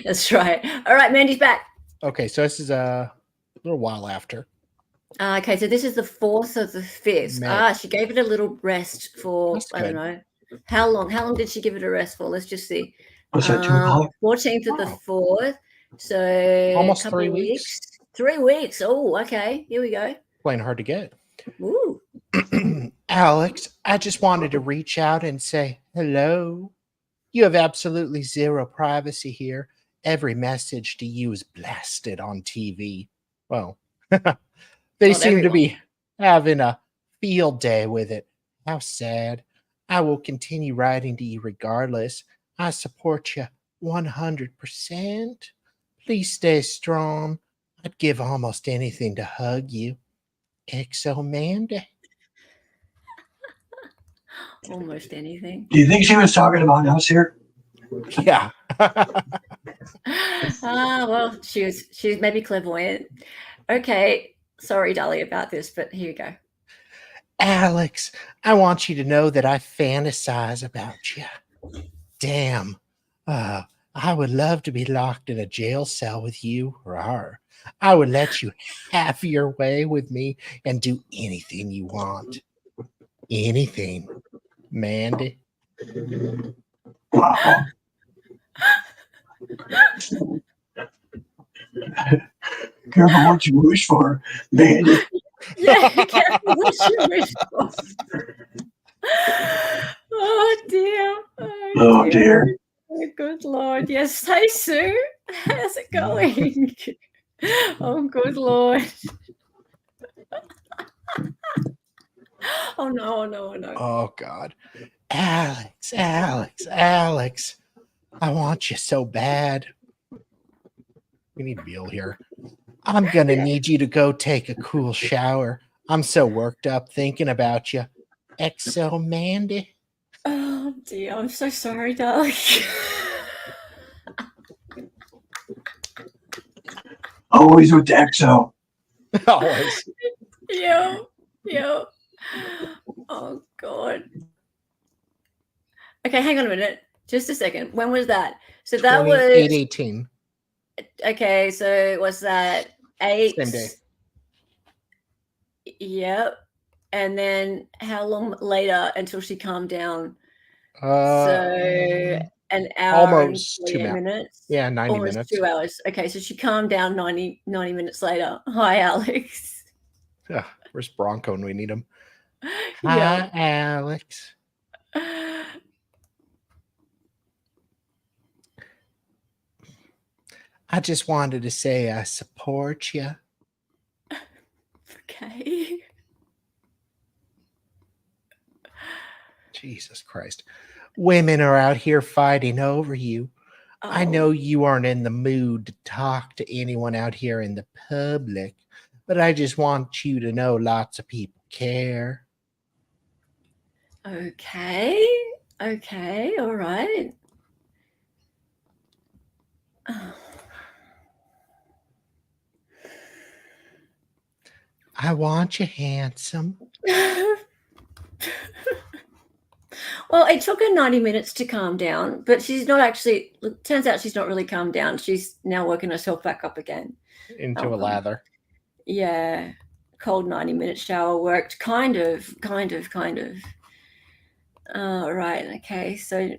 that's right. All right, Mandy's back. Okay, so this is a little while after. Okay, so this is the 4th of the 5th. She gave it a little rest for, That's I don't good. know. How long did she give it a rest for? Let's just see. What's that, 2 o'clock? 14th of the 4th. So Almost a couple 3 of weeks. 3 weeks. Oh, okay. Here we go. Playing hard to get. Ooh. Alex, I just wanted to reach out and say hello. You have absolutely zero privacy here. Every message to you is blasted on TV. Well, they Not seem to everyone. be having a field day with it. How sad. I will continue writing to you regardless. I support you 100%. Please stay strong. I'd give almost anything to hug you. XO Mandy. Almost anything. Do you think she was talking about us here? Yeah. Well, she's maybe clairvoyant. Okay, sorry, Dolly, about this, but here you go. Alex, I want you to know that I fantasize about you. Damn. I would love to be locked in a jail cell with you. Rawr. I would let you have your way with me and do anything you want. Anything. Mandy. Wow. Careful what you wish for, Mandy. Yeah, careful what you wish for. Oh dear. Oh dear. Oh, good Lord. Yes, hey Sue. How's it going? Oh, good Lord. Oh no, no, no. Oh, God. Alex. I want you so bad. We need Bill here. I'm going to need you to go take a cool shower. I'm so worked up thinking about you. XO Mandy. Oh dear, I'm so sorry, darling. Always with the XO. Always. Yo. Oh God. Okay, hang on a minute. Just a second. When was that? So that was 8/18. okay. So was that 8? Same day. Yep. And then how long later until she calmed down? So an hour almost and 2 minutes. Yeah, 90 Almost minutes. 2 hours. Okay, so she calmed down 90 minutes later. Hi, Alex. Where's Bronco when we need him? Yeah. Hi, Alex. I just wanted to say I support you. Okay. Jesus Christ. Women are out here fighting over you. I know Oh, you aren't in the mood to talk to anyone out here in the public, but I just want you to know lots of people care. okay. Okay, all right. I want you handsome. Well, it took her 90 minutes to calm down, but she's not actually, turns out she's not really calmed down. She's now working herself back up again. Into a lather. Yeah. Cold 90-minute shower worked. Kind of. Right. Okay. So,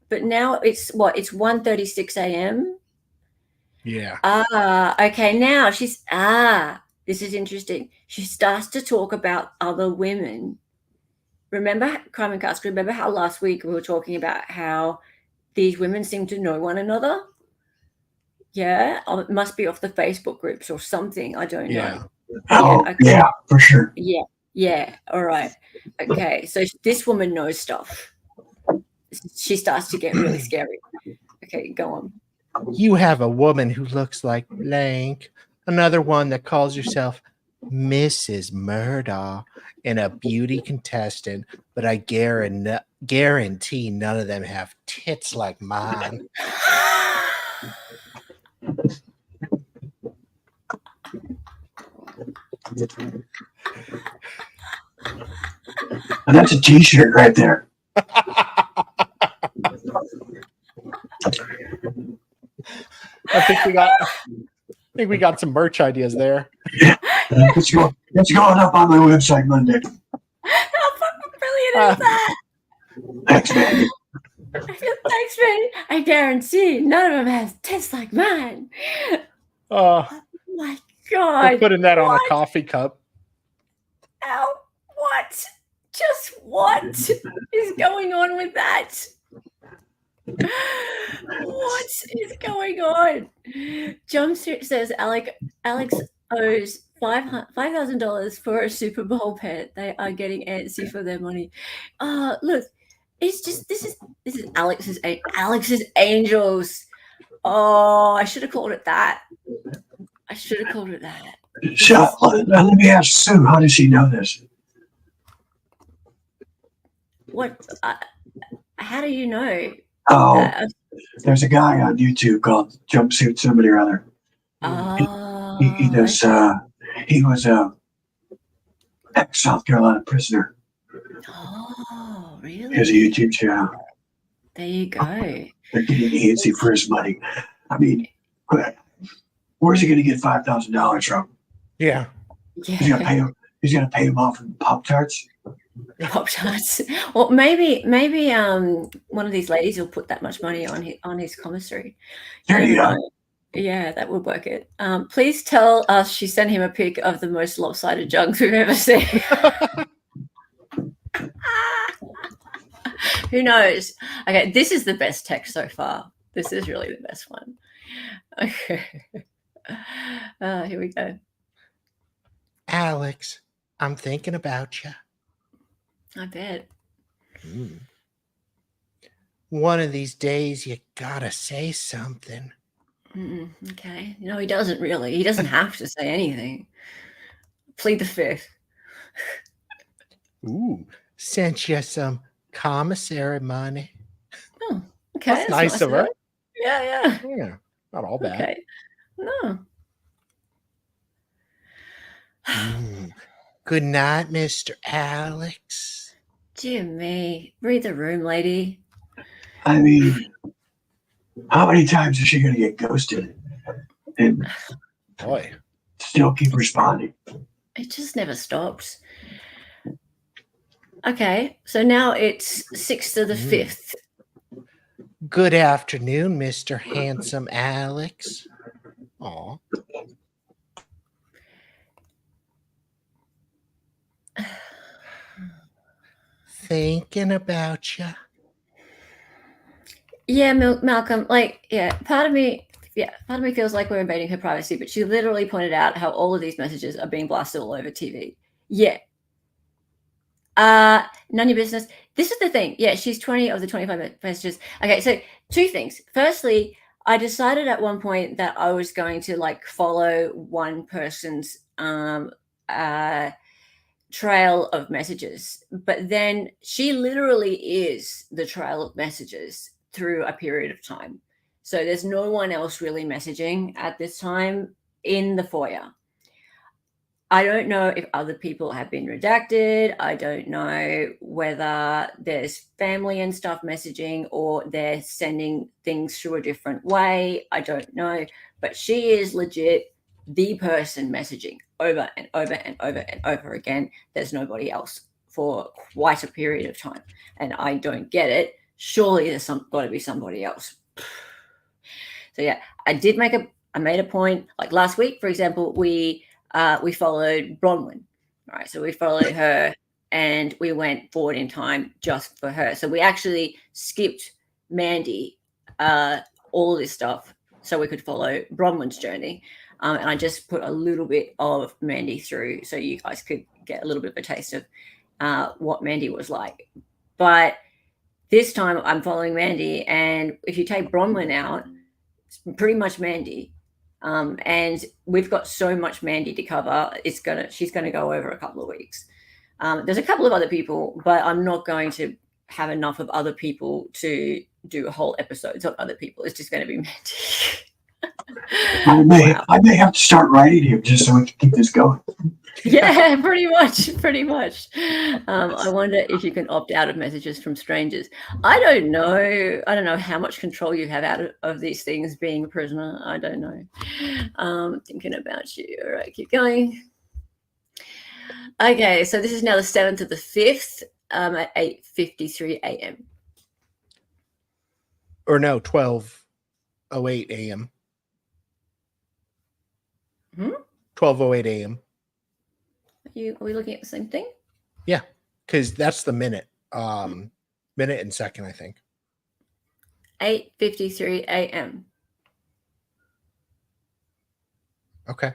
but now it's what? It's 1:36 a.m. Yeah. Okay. Now this is interesting. She starts to talk about other women. Remember, Crime and Castle, remember how last week we were talking about how these women seem to know one another? Yeah. Oh, it must be off the Facebook groups or something. I don't know. Oh, Okay. yeah, for sure. Yeah. All right. Okay. So this woman knows stuff. She starts to get really scary. Okay, go on. You have a woman who looks like blank, another one that calls herself Mrs. Murdaugh, and a beauty contestant, but I guarantee none of them have tits like mine. And that's a t-shirt right there. I think we got some merch ideas there. Yeah. It's going up on my website Monday. How fucking brilliant is that? Thanks, man. Thanks, man. I guarantee none of them has tits like mine. Oh My we're God. putting that on a coffee cup. Ow. What? Just what is going on with that? What is going on? Jumpsuit says Alex owes $5,000 for a Super Bowl pet. They are getting antsy for their money. Look, it's just this is Alex's Angels. Oh, I should have called it that. So, let me ask Sue, how does she know this? What? How do you know? Oh, there's a guy on YouTube called Jumpsuit somebody or other. He does. He was a ex-South Carolina prisoner. Oh, He has a really? YouTube channel. There you go. They're getting antsy for his money. I mean, where's he going to get $5,000 from? Yeah. He's going to pay him. He's going to pay him off in Pop-Tarts. Pop-Tarts. Well, maybe one of these ladies will put that much money on his commissary. There you go. Yeah, that would work it. Please tell us she sent him a pic of the most lopsided jugs we've ever seen. Who knows? Okay, this is the best text so far. This is really the best one. Okay. Here we go. Alex, I'm thinking about you. I bet. One of these days, you gotta say something. Okay. No, he doesn't really. He doesn't have to say anything. Plead the fifth. Ooh, sent you some commissary money. Oh, okay. That's nice of her. Yeah. Yeah, not all bad. Okay. No. Good night, Mr. Alex. Dear me. Read the room, lady. I mean, how many times is she going to get ghosted and Boy, still keep responding? It just never stops. Okay, so now it's 6th to the 5th. Good afternoon, Mr. Handsome Alex. Aw. thinking about you. Yeah, Malcolm. Like, part of me feels like we're invading her privacy, but she literally pointed out how all of these messages are being blasted all over TV. Yeah. None of your business. This is the thing. Yeah, she's 20 of the 25 messages. Okay, so two things. Firstly, I decided at one point that I was going to like follow one person's trail of messages, but then she literally is the trail of messages through a period of time. So there's no one else really messaging at this time in the foyer. I don't know if other people have been redacted. I don't know whether there's family and stuff messaging or they're sending things through a different way. I don't know. But she is legit the person messaging over and over and over and over again. There's nobody else for quite a period of time. And I don't get it. Surely there's got to be somebody else. So yeah, I made a point. Like last week, for example, we followed Bronwyn. All right, so we followed her and we went forward in time just for her. So we actually skipped Mandy, all this stuff, so we could follow Bronwyn's journey. And I just put a little bit of Mandy through so you guys could get a little bit of a taste of what Mandy was like. But this time I'm following Mandy, and if you take Bronwyn out, it's pretty much Mandy. And we've got so much Mandy to cover. She's gonna go over a couple of weeks. There's a couple of other people, but I'm not going to have enough of other people to do whole episodes of other people. It's just going to be Mandy. I may have to start writing him just so we can keep this going. Yeah, pretty much. I wonder if you can opt out of messages from strangers. I don't know how much control you have out of these things being a prisoner. I don't know. Thinking about you. All right, keep going. Okay, so this is now the 7th of the 5th at 8:53 a.m. Or no, 12:08 a.m. 12:08 a.m. Are we looking at the same thing? Yeah, because that's the minute. Minute and second, I think. 8:53 a.m. Okay.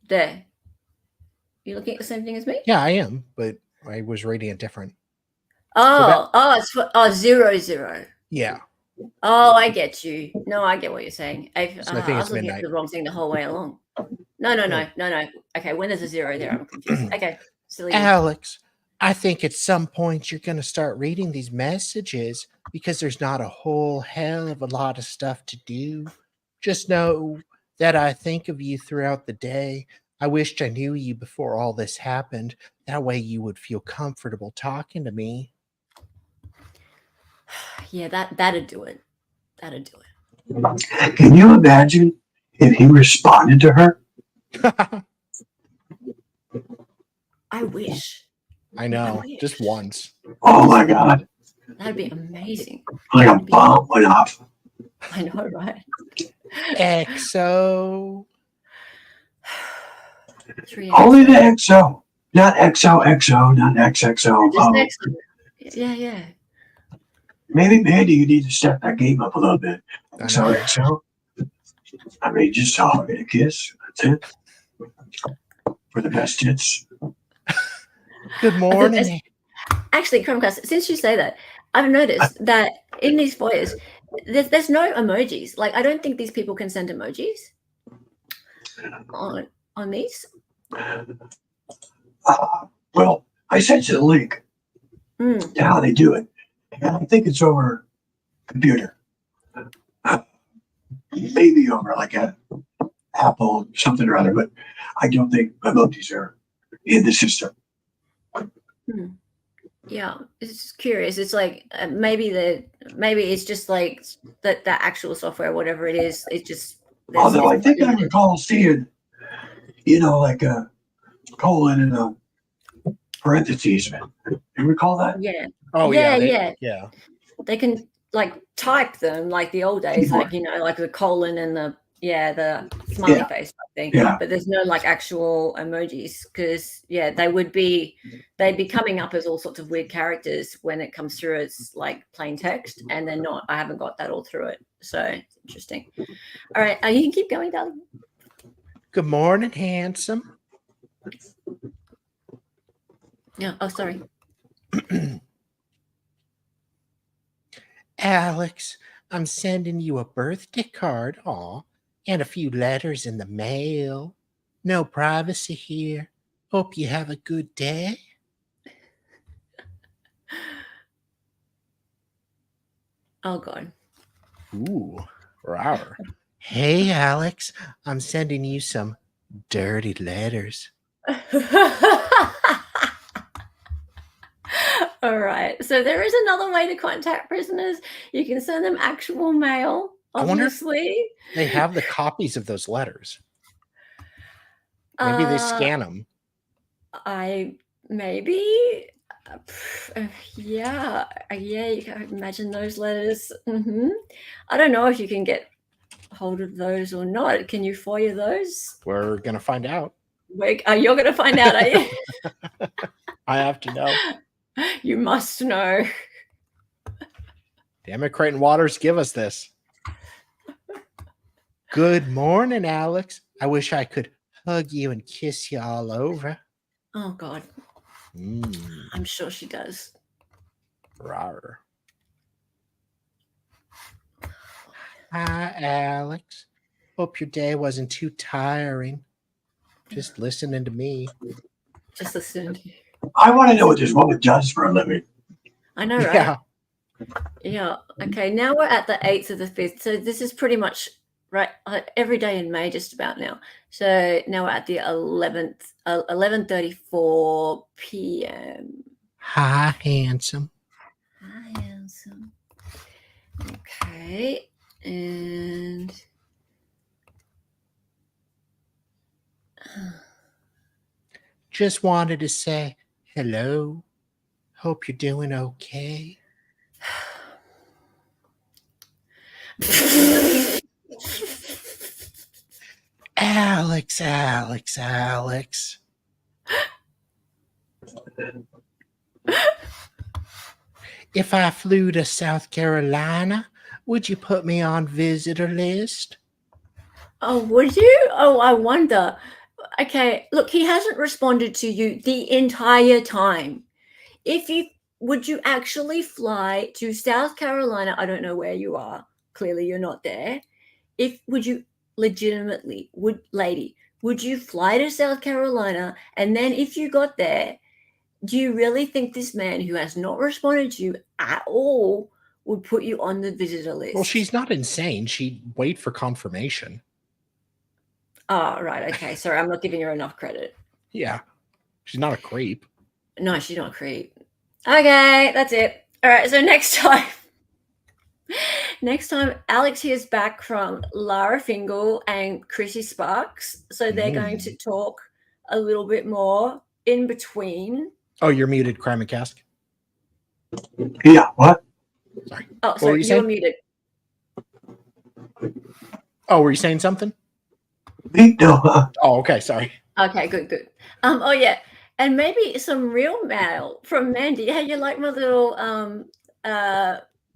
There. You looking at the same thing as me? Yeah, I am, but I was reading it different. It's for 00. Yeah. Oh, I get you. No, I get what you're saying. So I think I was it's looking midnight. at the wrong thing the whole way along. No. Okay, when there's a 0 there, I'm confused. Okay, silly. Alex, I think at some point you're going to start reading these messages because there's not a whole hell of a lot of stuff to do. Just know that I think of you throughout the day. I wished I knew you before all this happened. That way you would feel comfortable talking to me. Yeah, that'd do it. Can you imagine if he responded to her? I wish. I know, just once. Oh my God. That'd be amazing. Like a bomb went off. I know, right? XO. Only the XO. Not XOXO, not XXO. Just XO. Yeah. Maybe, Mandy, you need to step that game up a little bit. XOXO. I mean, just hug and a kiss. That's it. For the best hits. Good morning. Actually, Chromecast, since you say that, I've noticed that in these foyers, there's no emojis. Like, I don't think these people can send emojis on these. Well, I sent you the link to how they do it. And I think it's over computer. Maybe over like a Apple something or other, but I don't think emojis are in the system. Yeah, it's just curious. It's like maybe it's just like the actual software, whatever it is. It just. Although I think I recall seeing, like a colon in a parentheses. You recall that? Yeah. Oh yeah. Yeah. They can like type them like the old days, like like the colon and the Yeah, the smiley Yeah. face type thing. Yeah. But there's no like actual emojis because they'd be coming up as all sorts of weird characters when it comes through as like plain text, and they're not. I haven't got that all through it, so it's interesting. All right, you can keep going, darling. Good morning, handsome. Yeah. Oh, sorry. Alex, I'm sending you a birthday card, and a few letters in the mail. No privacy here. Hope you have a good day. Oh God. Ooh, rawr. Hey, Alex, I'm sending you some dirty letters. All right. So there is another way to contact prisoners. You can send them actual mail, I wonder if obviously. they have the copies of those letters. Maybe they scan them. Maybe. Yeah, you can imagine those letters. I don't know if you can get hold of those or not. Can you FOIA those? We're going to find out. You're going to find out, are you? I have to know. You must know. Damn it, Creighton Waters, give us this. Good morning, Alex. I wish I could hug you and kiss you all over. Oh, God. I'm sure she does. Rawr. Hi, Alex. Hope your day wasn't too tiring. Just listening to me. Just listening. I want to know what this woman does for a living. I know, right? Yeah. Okay, now we're at the 8th of the 5th. So this is pretty much right every day in May, just about now. So now we're at the 11th, 11:34 p.m. Hi, handsome. Hi, handsome. Okay, and just wanted to say hello. Hope you're doing okay. Alex. If I flew to South Carolina, would you put me on visitor list? Oh, would you? Oh, I wonder. Okay, look, he hasn't responded to you the entire time. Would you actually fly to South Carolina? I don't know where you are. Clearly, you're not there. Would you legitimately, would you fly to South Carolina? And then if you got there, do you really think this man who has not responded to you at all would put you on the visitor list? Well, she's not insane. She'd wait for confirmation. Oh, right. Okay. Sorry, I'm not giving her enough credit. Yeah. She's not a creep. No, she's not a creep. Okay, that's it. All right. So next time, Alex hears back from Lara Fingal and Chrissy Sparks. So they're going to talk a little bit more in between. Oh, you're muted, Crime and Cask. Yeah, what? Sorry. Oh, sorry, you're muted. Oh, were you saying something? No. Oh, okay. Sorry. Okay, good. Oh yeah, and maybe some real mail from Mandy. Hey, you like my little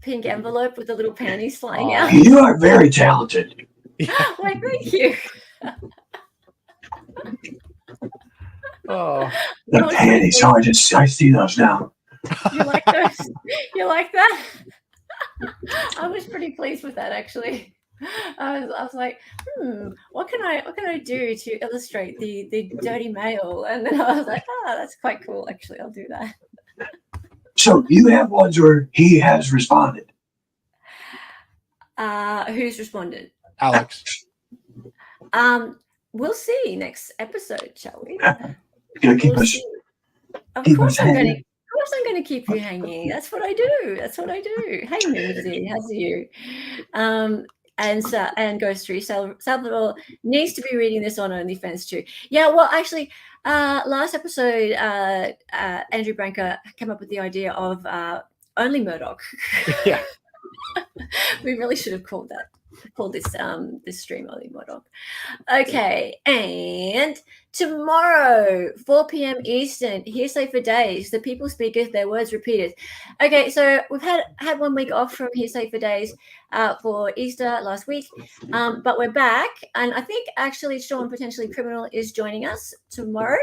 pink envelope with the little panties flying out? You are very talented. Why, thank you. Oh, the panties. Oh, I see those now. You like those? You like that? I was pretty pleased with that, actually. I was like, what can I do to illustrate the dirty mail? And then I was like, that's quite cool. Actually, I'll do that. So you have ones where he has responded. Who's responded? Alex. We'll see next episode, shall we? Keep us hanging. Of course I'm going to keep you hanging. That's what I do. Hey, Mimsy, how's you? And Ghost Tree. Salvador needs to be reading this on OnlyFans too. Yeah, well, actually, last episode, Andrew Branca came up with the idea of Only Murdaugh. Yeah. We really should have called that call this stream Ollie Murdaugh. Okay, and tomorrow, 4 p.m. Eastern, Hearsay for Days. The people speakers, their words repeated. Okay, so we've had 1 week off from Hearsay for Days for Easter last week, but we're back, and I think actually Sean, potentially Criminal, is joining us tomorrow.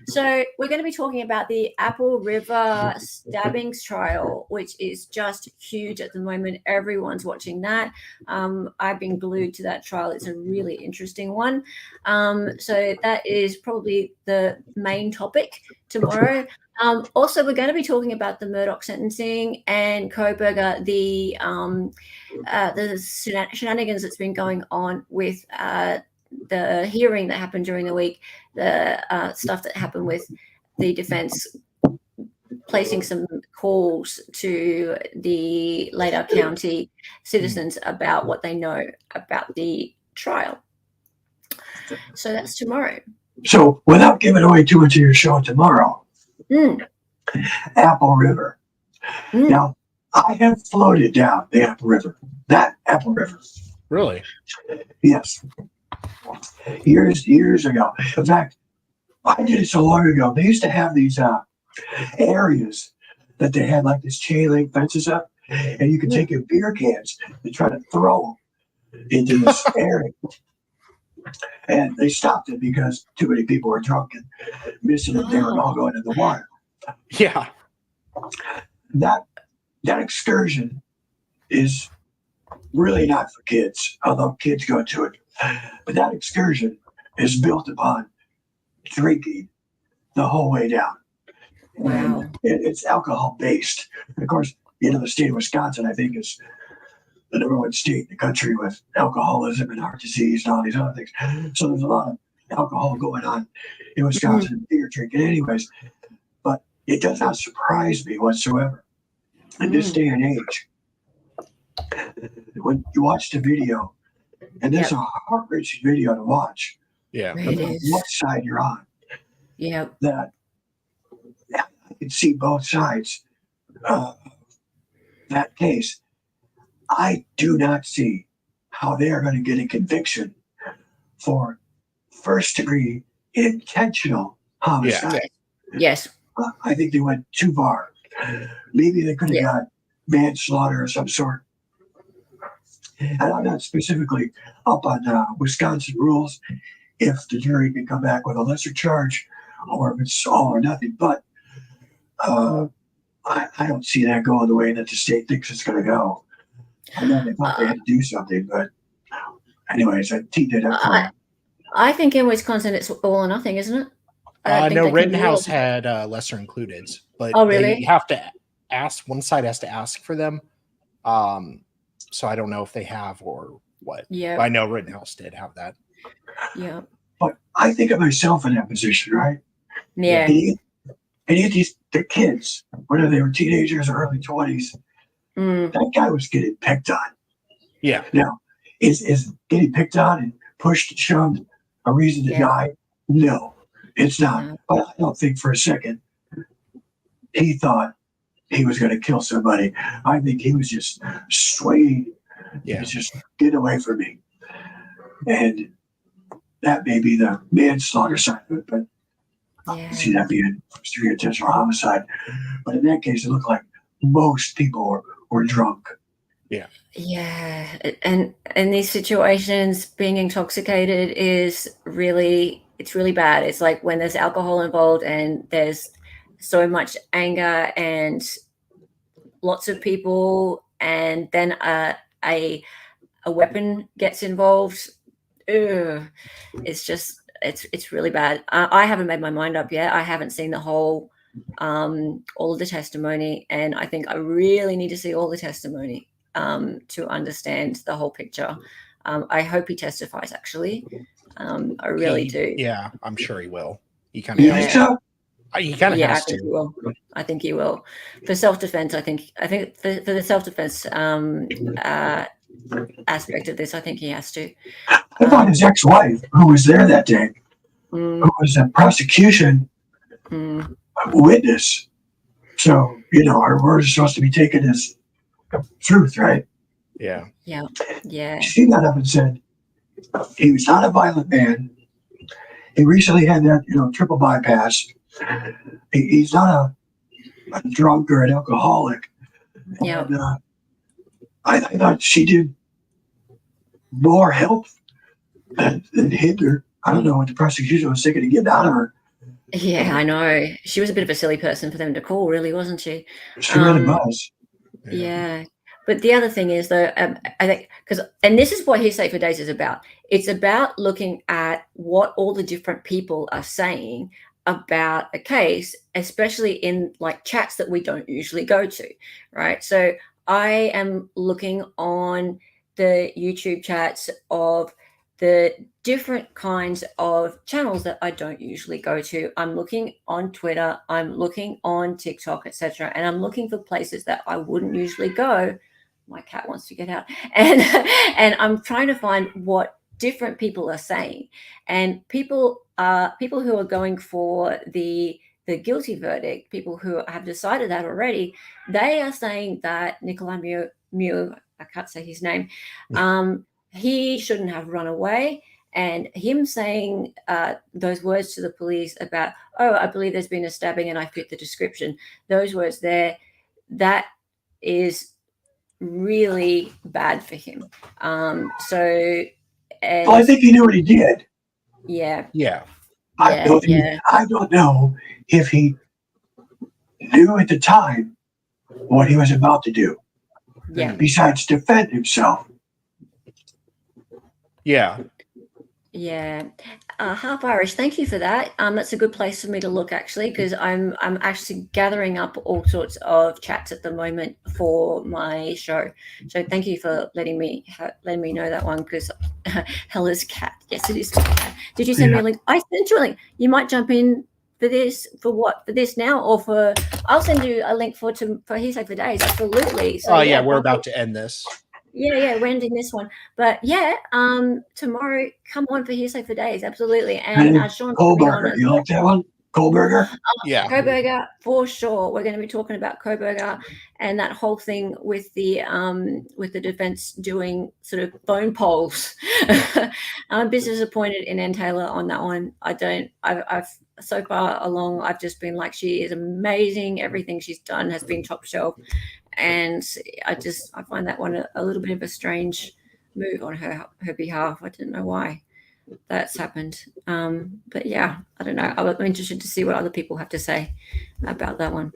So we're going to be talking about the Apple River stabbings trial, which is just huge at the moment. Everyone's watching that. I've been glued to that trial. It's a really interesting one. So that is probably the main topic tomorrow. Also, we're going to be talking about the Murdaugh sentencing and Koberger, the shenanigans that's been going on with the hearing that happened during the week, the stuff that happened with the defense placing some calls to the Ladau County citizens about what they know about the trial. So that's tomorrow. So without giving away too much of your show tomorrow, Apple River. Now, I have floated down the Apple River. That Apple River. Really? Yes. Years ago. In fact, I did it so long ago. They used to have these areas that they had like this chain link fences up, and you could take your beer cans and try to throw them into this area. And they stopped it because too many people were drunk and missing it. They were all going in the water. Yeah. That excursion is really not for kids, although kids go to it. But that excursion is built upon drinking the whole way down. Wow. And it's alcohol based. Of course, the state of Wisconsin, I think, is the #1 state in the country with alcoholism and heart disease and all these other things. So there's a lot of alcohol going on in Wisconsin and beer drinking anyways. But it does not surprise me whatsoever in this day and age. When you watch the video, and there's a heart-wrenching video to watch. Yeah. It is. What side you're on. Yeah. That I can see both sides of that case. I do not see how they are going to get a conviction for first-degree intentional homicide. Yes. I think they went too far. Maybe they could have got manslaughter of some sort. And I'm not specifically up on Wisconsin rules if the jury can come back with a lesser charge or if it's all or nothing. But I don't see that going the way that the state thinks it's going to go. I know they thought they had to do something, but anyways, I teed it up for them. I think in Wisconsin it's all or nothing, isn't it? I know Rittenhouse had lesser included, but they have to ask. One side has to ask for them. So I don't know if they have or what. Yeah. I know Rittenhouse did have that. Yeah. But I think of myself in that position, right? Yeah. And the kids, whether they were teenagers or early 20s, that guy was getting picked on. Yeah. Now, is getting picked on and pushed and shoved a reason to die? No, it's not. No. But I don't think for a second he thought he was going to kill somebody. I think he was just swaying. Yeah. He was just, get away from me. And that may be the manslaughter side of it, but I don't see that being first-degree intentional homicide. But in that case, it looked like most people were drunk. Yeah. Yeah. And in these situations, being intoxicated is really bad. It's like when there's alcohol involved and there's so much anger and lots of people, and then a weapon gets involved. It's really bad. I haven't made my mind up yet. I haven't seen the whole all of the testimony, and I think I really need to see all the testimony to understand the whole picture. I hope he testifies, actually. I really do. Yeah, I'm sure he will. He kind You of think so? has to. He will. I think he will. For self-defense, I think for the self-defense aspect of this, I think he has to. I thought his ex-wife, who was there that day, who was a prosecution witness. So, her word is supposed to be taken as truth, right? Yeah. Yeah. She got up and said he was not a violent man. He recently had that, triple bypass. He's not a drunk or an alcoholic. Yeah. And I thought she did more help than hinder. I don't know what the prosecution was thinking to get out of her. Yeah, I know. She was a bit of a silly person for them to call, really, wasn't she? She really was. Yeah. But the other thing is, though, I think, and this is what Hearsay for Days is about. It's about looking at what all the different people are saying about a case, especially in like chats that we don't usually go to, right? So I am looking on the YouTube chats of the different kinds of channels that I don't usually go to. I'm looking on Twitter, I'm looking on TikTok, etc., and I'm looking for places that I wouldn't usually go. My cat wants to get out, and I'm trying to find what different people are saying, and people who are going for the guilty verdict, people who have decided that already, they are saying that Nikolai Mew, I can't say his name, he shouldn't have run away. And him saying those words to the police about, oh, I believe there's been a stabbing and I fit the description, those words there, that is really bad for him. Well, I think he knew what he did. Yeah. I don't know if he knew at the time what he was about to do. Yeah. Besides defend himself. Yeah. Half Irish, thank you for that. That's a good place for me to look, actually, because I'm actually gathering up all sorts of chats at the moment for my show. So thank you for letting me know that one, because Hella's cat. Yes, it is my cat. Did you send me a link? I sent you a link. You might jump in for this. For what? For this now, or for? I'll send you a link for Hearsay for Days. Absolutely. So, we're about to end this. Yeah, we're ending this one. But tomorrow, come on for Hearsay for Days, absolutely. And Sean Kohlberger, you like that one? Kohlberger? Yeah. Kohlberger, for sure. We're going to be talking about Kohlberger and that whole thing with the defense doing sort of phone polls. I'm a bit disappointed in Ann Taylor on that one. I've so far along, I've just been like, she is amazing. Everything she's done has been top shelf. And I find that one a little bit of a strange move on her behalf. I don't know why that's happened. But yeah, I don't know. I'm interested to see what other people have to say about that one.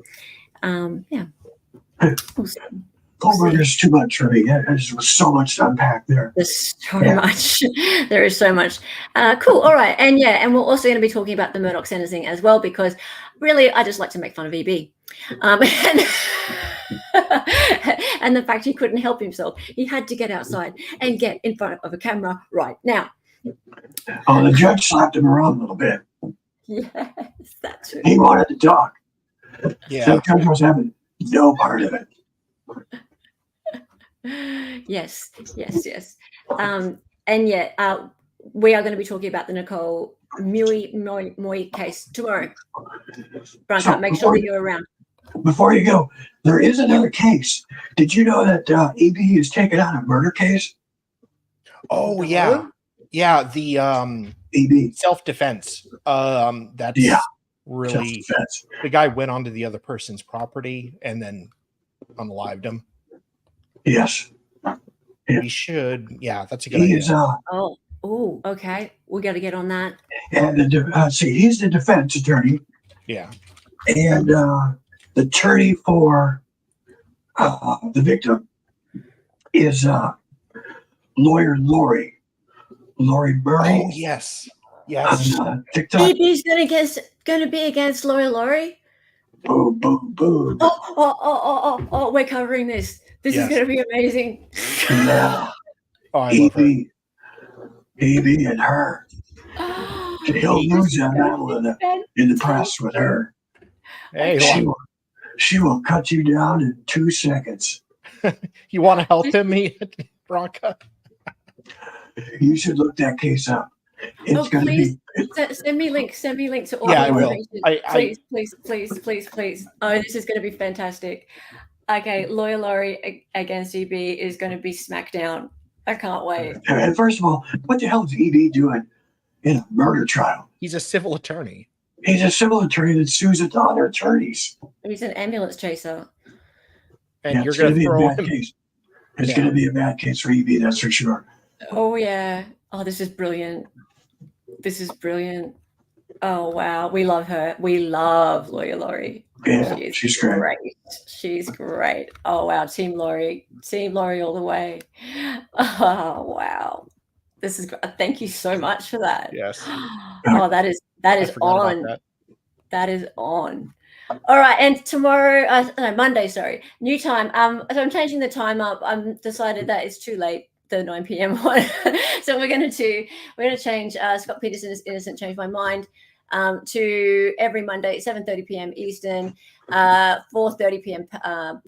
Kohlberger's too much for me. There's so much to unpack there. There's so much. There is so much. Cool. All right. And we're also going to be talking about the Murdaugh sentencing as well, because really, I just like to make fun of EB. And the fact he couldn't help himself. He had to get outside and get in front of a camera right now. Oh, the judge slapped him around a little bit. Yes, that's true. He wanted to talk. Yeah. So the judge was having no part of it. Yes. We are going to be talking about the Nicole Moy case tomorrow. Bronco, make sure that you're around. Before you go, there is another case. Did you know that EB is taking on a murder case? Oh, yeah. Yeah, the EB self-defense. That's really self-defense. The guy went onto the other person's property and then unalived him. Yes. We should. Yeah, that's a good idea. Okay. We got to get on that. And he's the defense attorney. Yeah. And the attorney for the victim is lawyer Lori Murray. Oh, yes. On TikTok. EB's going to be against lawyer Lori. Boom, boom, boom. Oh, we're covering this. This is going to be amazing. Yeah. Oh, I love her. EB and her. He'll lose that battle in the press with her. Hey, she will cut you down in 2 seconds. You want to help him, Bronca? You should look that case up. It's going to be. Send me links to all the information. I will. Please. Oh, this is going to be fantastic. Okay, Lawyer Laurie against EB is going to be smackdown. I can't wait. And first of all, what the hell is EB doing in a murder trial? He's a civil attorney. He's a civil attorney that sues other attorneys. He's an ambulance chaser. And Yeah, you're it's going to be a throw bad him. case. It's Yeah. going to be a bad case for EB, that's for sure. Oh, yeah. Oh, this is brilliant. This is brilliant. Oh, wow. We love her. We love Lawyer Laurie. Yeah, she's great. She's great. Oh, wow. Team Laurie all the way. Oh, wow. This is great. Thank you so much for that. Yes. Oh, that is on. That is on. All right, and tomorrow, Monday, sorry, new time. So I'm changing the time up. I'm decided that it's too late, the 9 p.m. one. So we're going to change Scott Peterson's Innocent Changed My Mind to every Monday, 7:30 p.m. Eastern, 4:30 p.m.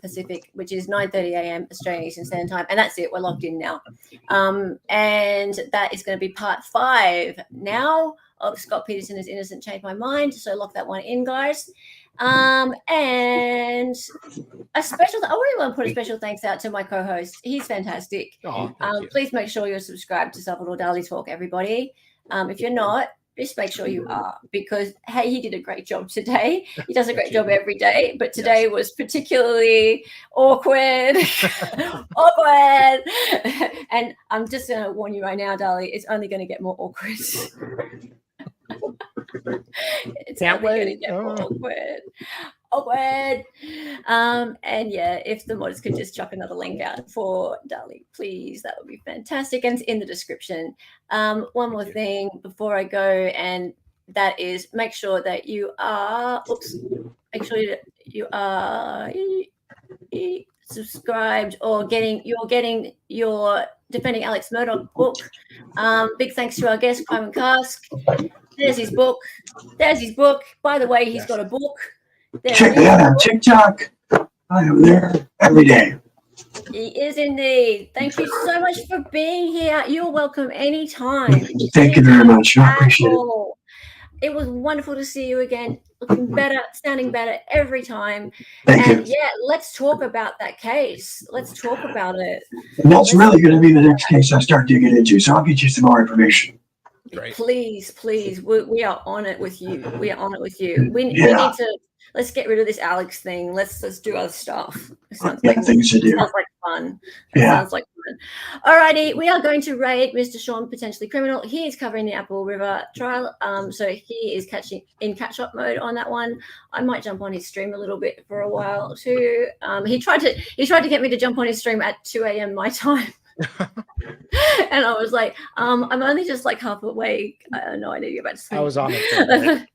Pacific, which is 9:30 a.m. Australian Eastern Standard Time, and that's it. We're locked in now, and that is going to be part 5 now of Scott Peterson's Innocent Changed My Mind. So lock that one in, guys. And a special, I really want to put a special thanks out to my co-host. He's fantastic. Please make sure you're subscribed to Salvador Dali Talk, everybody. If you're not, just make sure you are, because hey, he did a great job today. He does a great job every day, but today was particularly awkward. And I'm just going to warn you right now, Dali, it's only going to get more awkward. It's Can't wait. Get more awkward. And yeah, if the mods could just chuck another link out for Dali, please, that would be fantastic. And it's in the description. One more thing before I go, and that is make sure that you are subscribed or you're getting your Defending Alex Murdaugh book. Big thanks to our guest, Simon Cask. There's his book. By the way, he's got a book. Check me out on TikTok. I am there every day. He is indeed. Thank you so much for being here. You're welcome anytime. Thank you very much. I appreciate it. It was wonderful to see you again. Looking better, sounding better every time. Thank you. Yeah, let's talk about that case. Let's talk about it. And that's really going to be the next case I start digging into. So I'll get you some more information. Great. Please, we are on it with you. We need to. Let's get rid of this Alex thing. Let's do other stuff. It sounds things to do. Sounds like fun. Sounds like fun. Alrighty, we are going to raid Mr. Sean, potentially criminal. He is covering the Apple River trial. So he is in catch-up mode on that one. I might jump on his stream a little bit for a while too. He tried to get me to jump on his stream at 2 a.m. my time. And I was like, I'm only just like half awake. I know I need to get back to sleep. I was on it.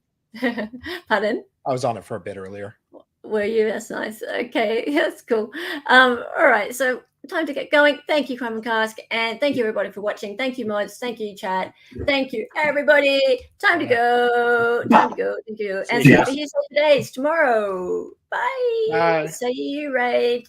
Pardon? I was on it for a bit earlier. Were you? That's nice. Okay, that's cool. All right, so time to get going. Thank you, Crime Cask, and thank you everybody for watching. Thank you, mods. Thank you, chat. Thank you, everybody. Time to go. Thank you. And so be here for today's tomorrow. Bye. See you, raid.